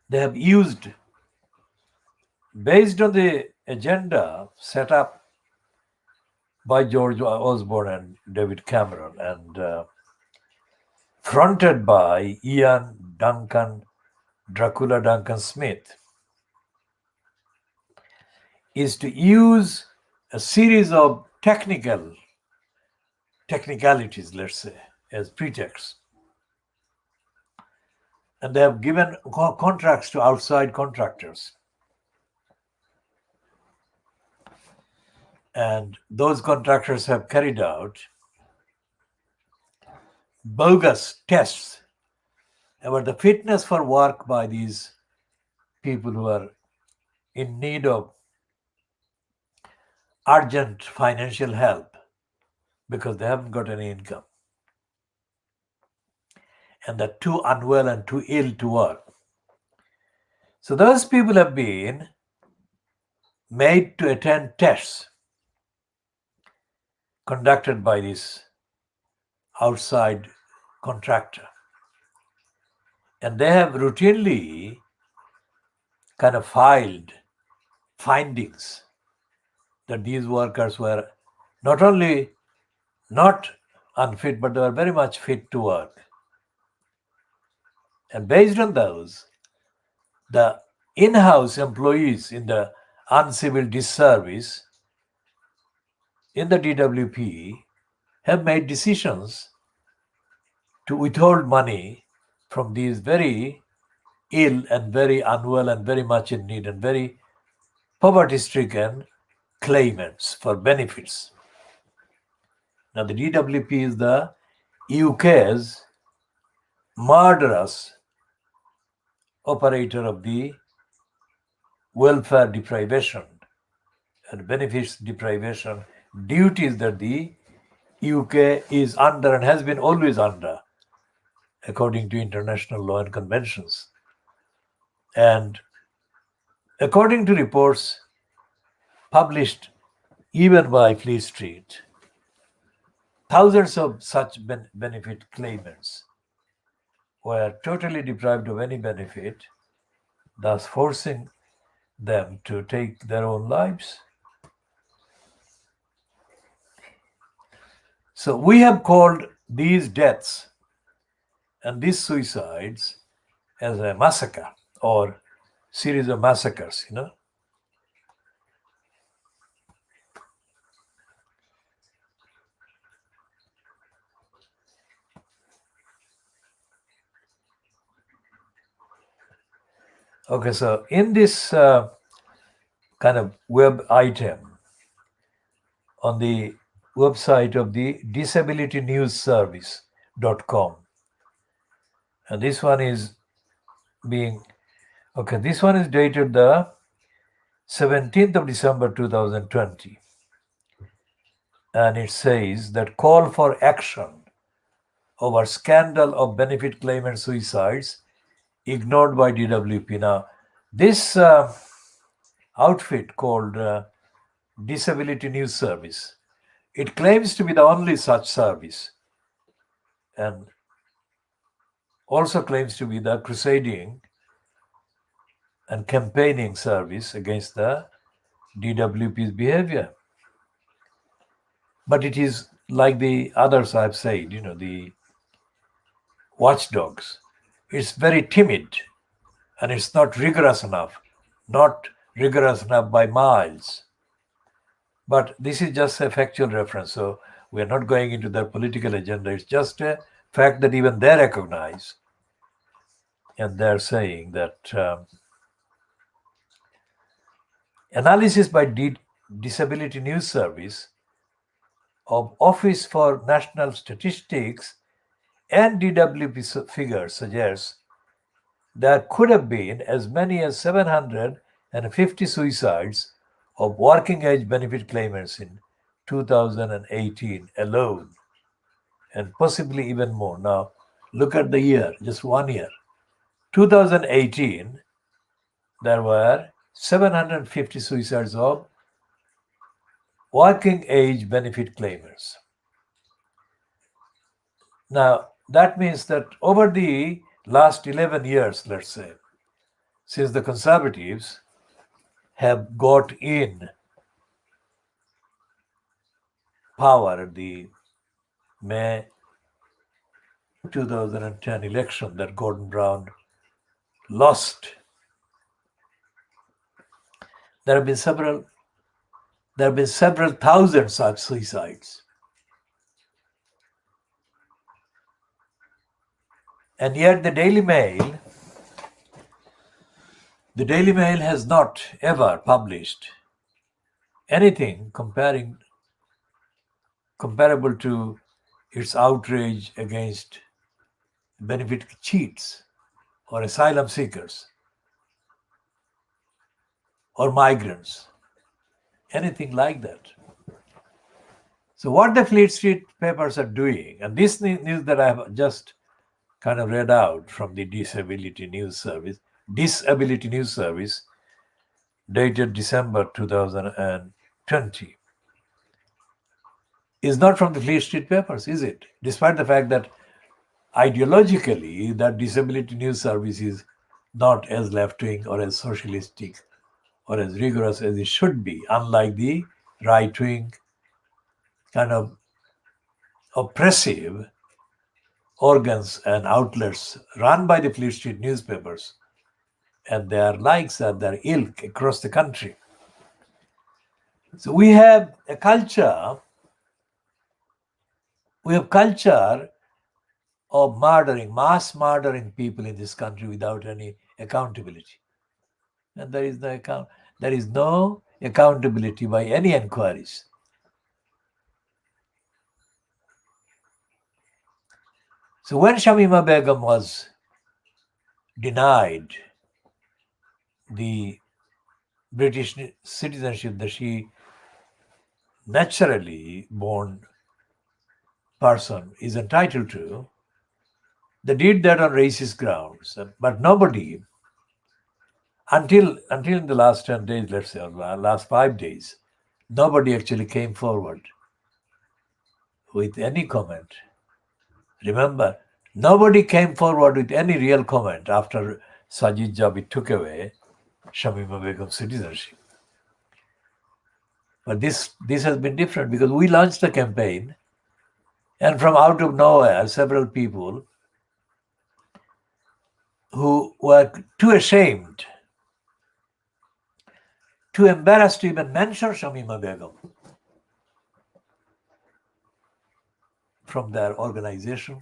they have used, based on the agenda set up by George Osborne and David Cameron and fronted by Ian Duncan, Dracula Duncan Smith, is to use a series of technicalities, let's say, as pretext. And they have given contracts to outside contractors. And those contractors have carried out bogus tests about the fitness for work by these people who are in need of urgent financial help because they haven't got any income and they're too unwell and too ill to work. So those people have been made to attend tests conducted by this outside contractor. And they have routinely kind of filed findings that these workers were not only not unfit, but they were very much fit to work. And based on those, the in-house employees in the uncivil disservice in the DWP have made decisions to withhold money from these very ill and very unwell and very much in need and very poverty-stricken claimants for benefits. Now, the DWP is the UK's murderous operator of the welfare deprivation and benefits deprivation duties that the UK is under and has been always under, according to international law and conventions. And according to reports published even by Fleet Street, thousands of such benefit claimants were totally deprived of any benefit, thus forcing them to take their own lives. So we have called these deaths and these suicides as a massacre or series of massacres, Okay, so in this kind of web item on the website of the disabilitynewsservice.com, and this one is this one is dated the 17th of December 2020, and it says that call for action over scandal of benefit claimant suicides ignored by DWP. Now, this outfit called Disability News Service, it claims to be the only such service and also claims to be the crusading and campaigning service against the DWP's behavior. But it is like the others I've said, the watchdogs. It's very timid and it's not rigorous enough by miles. But this is just a factual reference, so we are not going into their political agenda. It's just a fact that even they recognize. And they're saying that analysis by Disability News Service of Office for National Statistics and DWP figures suggests there could have been as many as 750 suicides of working age benefit claimants in 2018 alone, and possibly even more. Now, look at the year, just 1 year. 2018, there were 750 suicides of working age benefit claimants. Now, that means that over the last 11 years, let's say, since the Conservatives have got in power at the May 2010 election that Gordon Brown lost, there have been several thousand such suicides. And yet the Daily Mail has not ever published anything comparable to its outrage against benefit cheats or asylum seekers or migrants, anything like that. So what the Fleet Street papers are doing, and this news that I have just kind of read out from the Disability News Service, dated December 2020, is not from the Fleet Street papers, is it? Despite the fact that ideologically, that disability news service is not as left-wing or as socialistic or as rigorous as it should be, unlike the right-wing kind of oppressive organs and outlets run by the Fleet Street newspapers and their likes and their ilk across the country. So we have a culture, of murdering, mass murdering people in this country without any accountability. And there is no accountability by any inquiries. So when Shamima Begum was denied the British citizenship that she naturally born person is entitled to, they did that on racist grounds. But nobody, until in the last 10 days, let's say, or last 5 days, nobody actually came forward with any comment. Remember, nobody came forward with any real comment after Sajid Javid took away Shamima Begum's citizenship. But this has been different because we launched a campaign, and from out of nowhere, several people who were too ashamed, too embarrassed to even mention Shamima Begum from their organization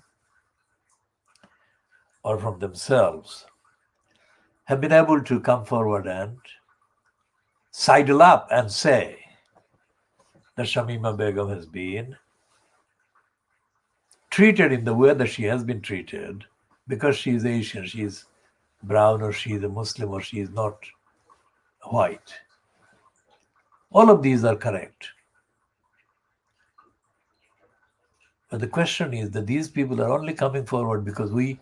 or from themselves, have been able to come forward and sidle up and say that Shamima Begum has been treated in the way that she has been treated because she is Asian, she is brown, or she is a Muslim, or she is not white. All of these are correct. But the question is that these people are only coming forward because we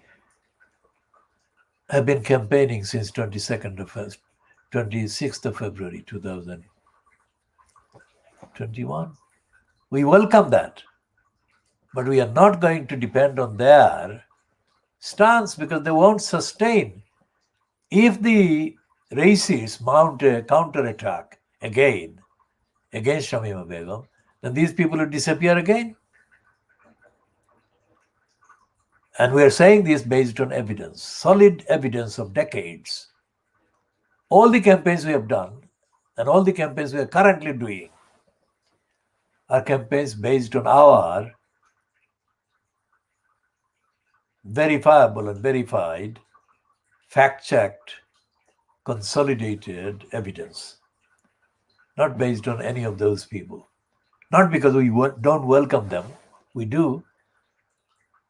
have been campaigning since 26th of February 2021. We welcome that. But we are not going to depend on their stance because they won't sustain. If the racists mount a counterattack again against Shamima Begum, then these people will disappear again. And we are saying this based on evidence, solid evidence of decades. All the campaigns we have done and all the campaigns we are currently doing are campaigns based on our verifiable and verified, fact-checked, consolidated evidence, not based on any of those people. Not because we don't welcome them, we do,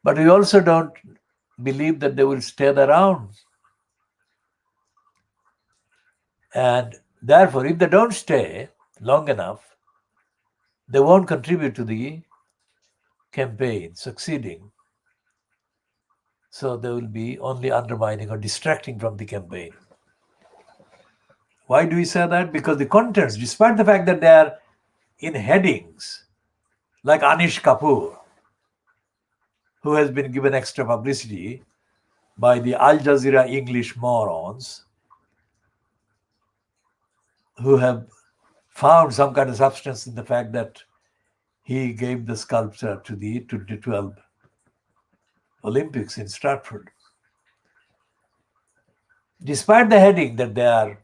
but we also don't believe that they will stay around. And therefore, if they don't stay long enough, they won't contribute to the campaign succeeding. So they will be only undermining or distracting from the campaign. Why do we say that? Because the contents, despite the fact that they are in headings, like Anish Kapoor, who has been given extra publicity by the Al Jazeera English morons, who have found some kind of substance in the fact that he gave the sculpture to the 2012 Olympics in Stratford. Despite the heading that they are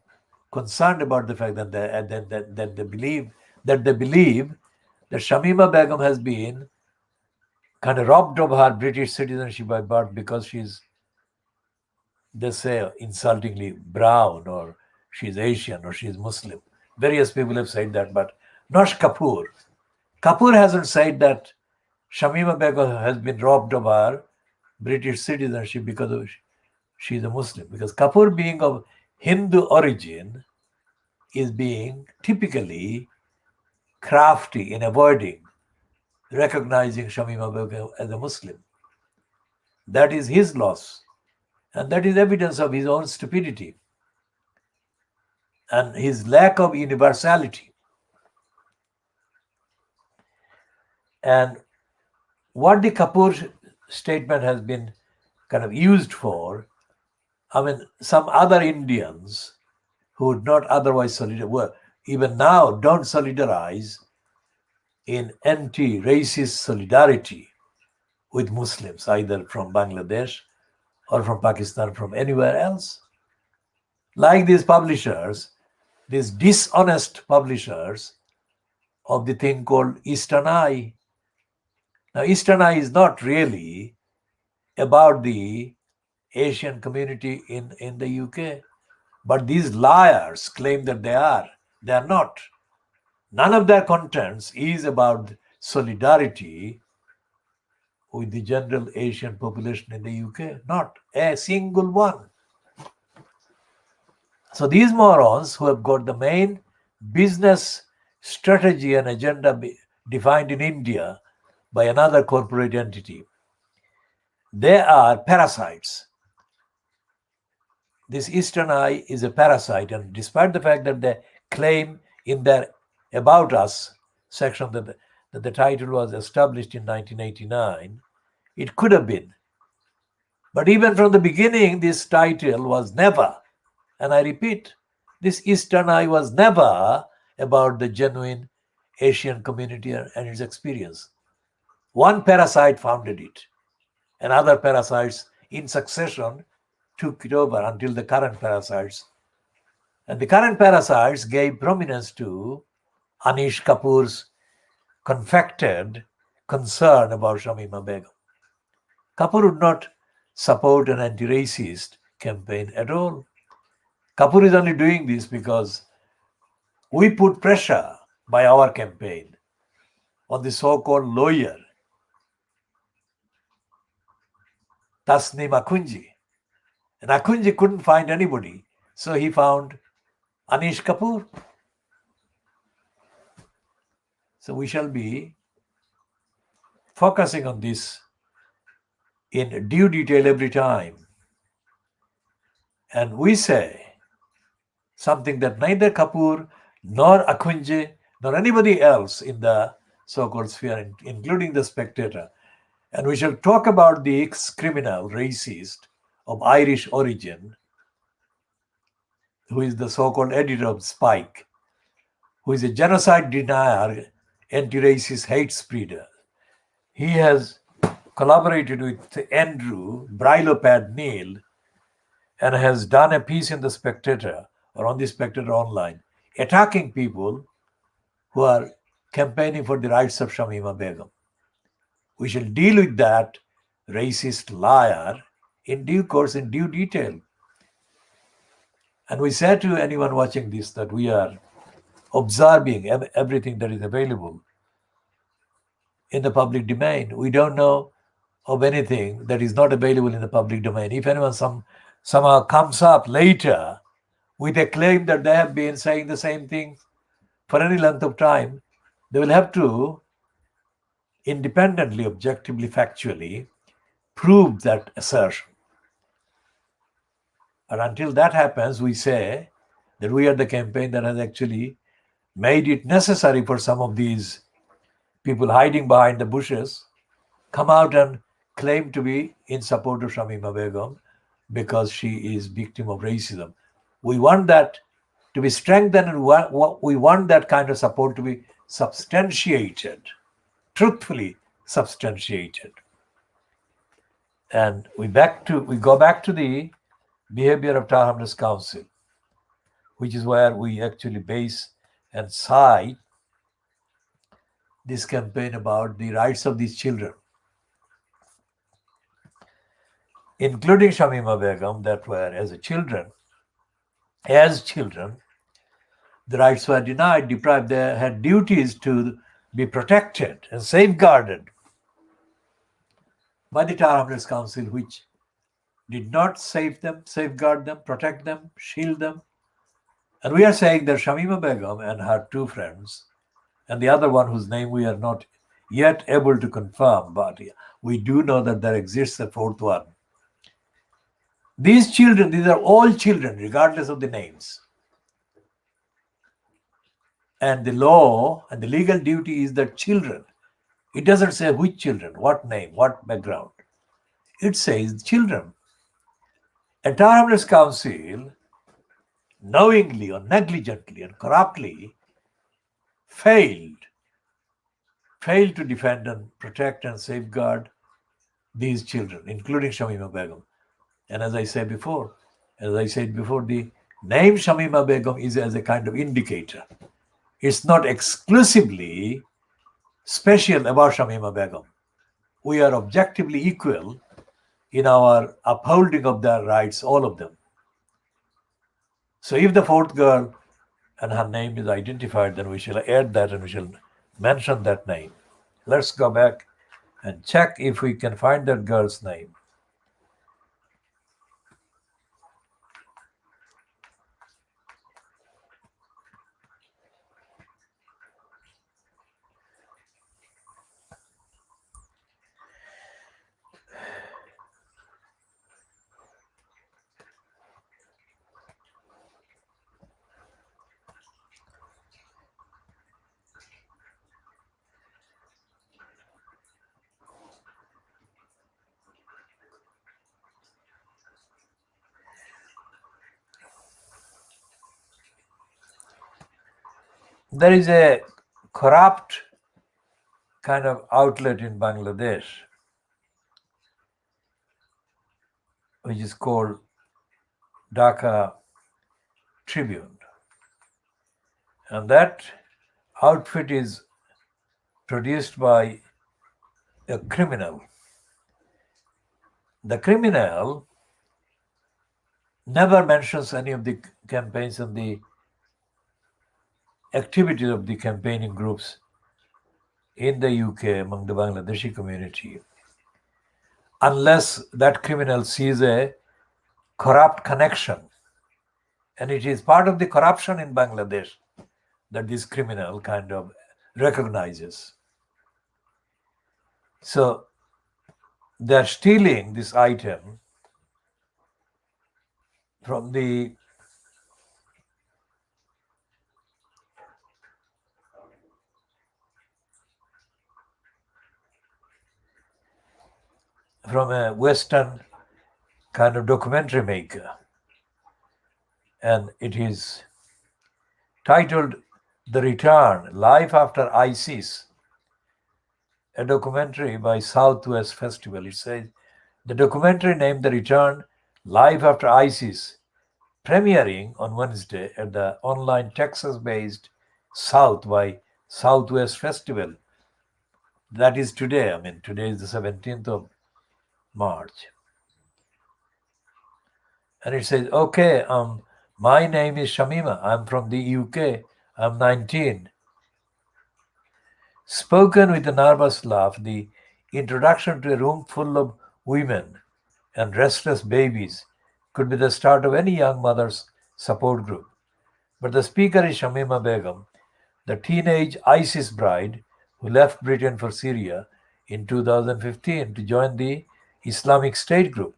concerned about the fact that they believe that Shamima Begum has been kind of robbed of her British citizenship by birth because she's, they say, insultingly brown, or she's Asian, or she's Muslim. Various people have said that, but not Kapoor. Kapoor hasn't said that Shamima Begum has been robbed of her British citizenship because she's a Muslim. Because Kapoor, being of Hindu origin, is being typically crafty in avoiding recognizing Shamima Begum as a Muslim. That is his loss. And that is evidence of his own stupidity and his lack of universality. And what the Kapoor statement has been kind of used for, some other Indians who would not otherwise even now don't solidarize in anti-racist solidarity with Muslims, either from Bangladesh or from Pakistan, from anywhere else. Like these publishers, these dishonest publishers of the thing called Eastern Eye. Now, Eastern Eye is not really about the Asian community in the UK, but these liars claim that they are. They are not. None of their contents is about solidarity with the general Asian population in the UK. Not a single one. So these morons who have got the main business strategy and agenda defined in India by another corporate entity, they are parasites. This Eastern Eye is a parasite, and despite the fact that they claim in their About Us section that the title was established in 1989, it could have been. But even from the beginning, this title was never, and I repeat, this Eastern Eye was never about the genuine Asian community and its experience. One parasite founded it, and other parasites in succession took it over until the current parasites. And the current parasites gave prominence to Anish Kapoor's confected concern about Shamima Begum. Kapoor would not support an anti-racist campaign at all. Kapoor is only doing this because we put pressure by our campaign on the so-called lawyer, Tasneem Akunji. And Akunji couldn't find anybody, so he found Anish Kapoor. So we shall be focusing on this in due detail every time. And we say something that neither Kapoor nor Akunji nor anybody else in the so-called sphere, including the Spectator. And we shall talk about the ex-criminal racist of Irish origin, who is the so-called editor of Spike, who is a genocide denier, anti-racist hate spreader. He has collaborated with Andrew Brilopad Neil and has done a piece in the Spectator or on the Spectator Online, attacking people who are campaigning for the rights of Shamima Begum. We shall deal with that racist liar in due course, in due detail. And we say to anyone watching this that we are observing everything that is available in the public domain. We don't know of anything that is not available in the public domain. If anyone somehow comes up later with a claim that they have been saying the same thing for any length of time, they will have to independently, objectively, factually prove that assertion. And until that happens, we say that we are the campaign that has actually made it necessary for some of these people hiding behind the bushes come out and claim to be in support of Shamima Begum because she is victim of racism. We want that to be strengthened, and we want that kind of support to be substantiated, truthfully substantiated. And we go back to the behavior of Tar Hamlets Council, which is where we actually base and cite this campaign about the rights of these children, including Shamima Begum, that were as children, the rights were denied, deprived. They had duties to be protected and safeguarded by the Tar Hamlets Council, which did not save them, safeguard them, protect them, shield them. And we are saying that Shamima Begum and her two friends, and the other one whose name we are not yet able to confirm, but we do know that there exists a fourth one. These children, these are all children, regardless of the names. And the law and the legal duty is that children. It doesn't say which children, what name, what background. It says children. Entire Happiness Council knowingly or negligently and corruptly failed to defend and protect and safeguard these children, including Shamima Begum. And as I said before, the name Shamima Begum is as a kind of indicator. It's not exclusively special about Shamima Begum. We are objectively equal in our upholding of their rights, all of them. So if the fourth girl and her name is identified, then we shall add that and we shall mention that name. Let's go back and check if we can find that girl's name. There is a corrupt kind of outlet in Bangladesh which is called Dhaka Tribune. And that outfit is produced by a criminal. The criminal never mentions any of the campaigns and the activities of the campaigning groups in the UK among the Bangladeshi community, unless that criminal sees a corrupt connection. And it is part of the corruption in Bangladesh that this criminal kind of recognizes. So they're stealing this item from a Western kind of documentary maker. And it is titled The Return, Life After ISIS, a documentary by Southwest Festival. It says, the documentary named The Return, Life After ISIS, premiering on Wednesday at the online Texas-based South by Southwest Festival. That is today. Today is the 17th of March. And it says, okay, my name is Shamima. I'm from the UK. I'm 19. Spoken with a nervous laugh, the introduction to a room full of women and restless babies could be the start of any young mother's support group. But the speaker is Shamima Begum, the teenage ISIS bride who left Britain for Syria in 2015 to join the Islamic State group,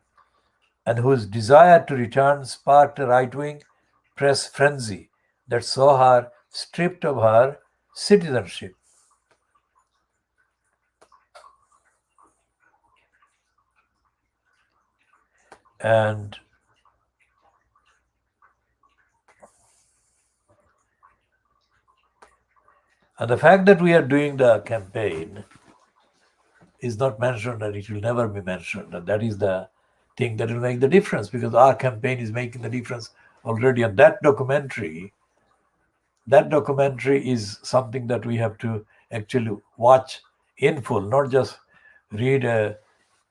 and whose desire to return sparked a right-wing press frenzy that saw her stripped of her citizenship. And the fact that we are doing the campaign is not mentioned, and it will never be mentioned. And that is the thing that will make the difference, because our campaign is making the difference already. And that documentary is something that we have to actually watch in full, not just read a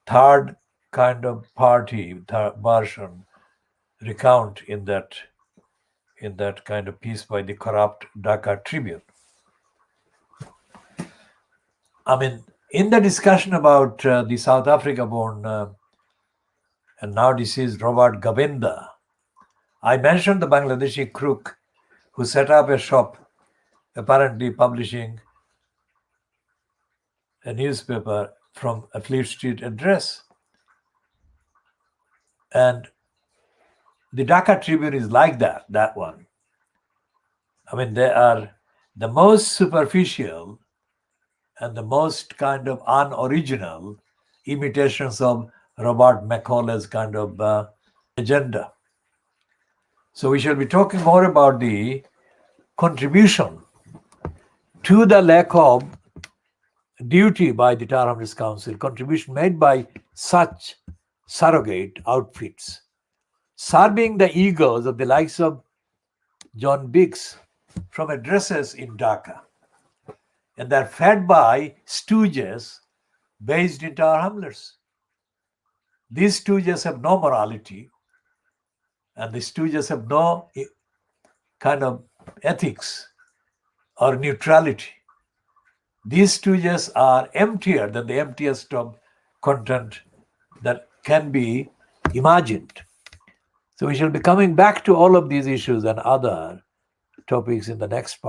third kind of party version recount in that kind of piece by the corrupt Dhaka Tribune. In the discussion about the South Africa-born and now deceased Robert Govinda, I mentioned the Bangladeshi crook who set up a shop, apparently publishing a newspaper from a Fleet Street address. And the Dhaka Tribune is like that one. They are the most superficial and the most kind of unoriginal imitations of Robert Macaulay's kind of agenda. So we shall be talking more about the contribution to the lack of duty by the Tower Hamlets Council, contribution made by such surrogate outfits, serving the egos of the likes of John Biggs from addresses in Dhaka. And they're fed by stooges based in Tower Hamlets. These stooges have no morality, and the stooges have no kind of ethics or neutrality. These stooges are emptier than the emptiest of content that can be imagined. So we shall be coming back to all of these issues and other topics in the next part.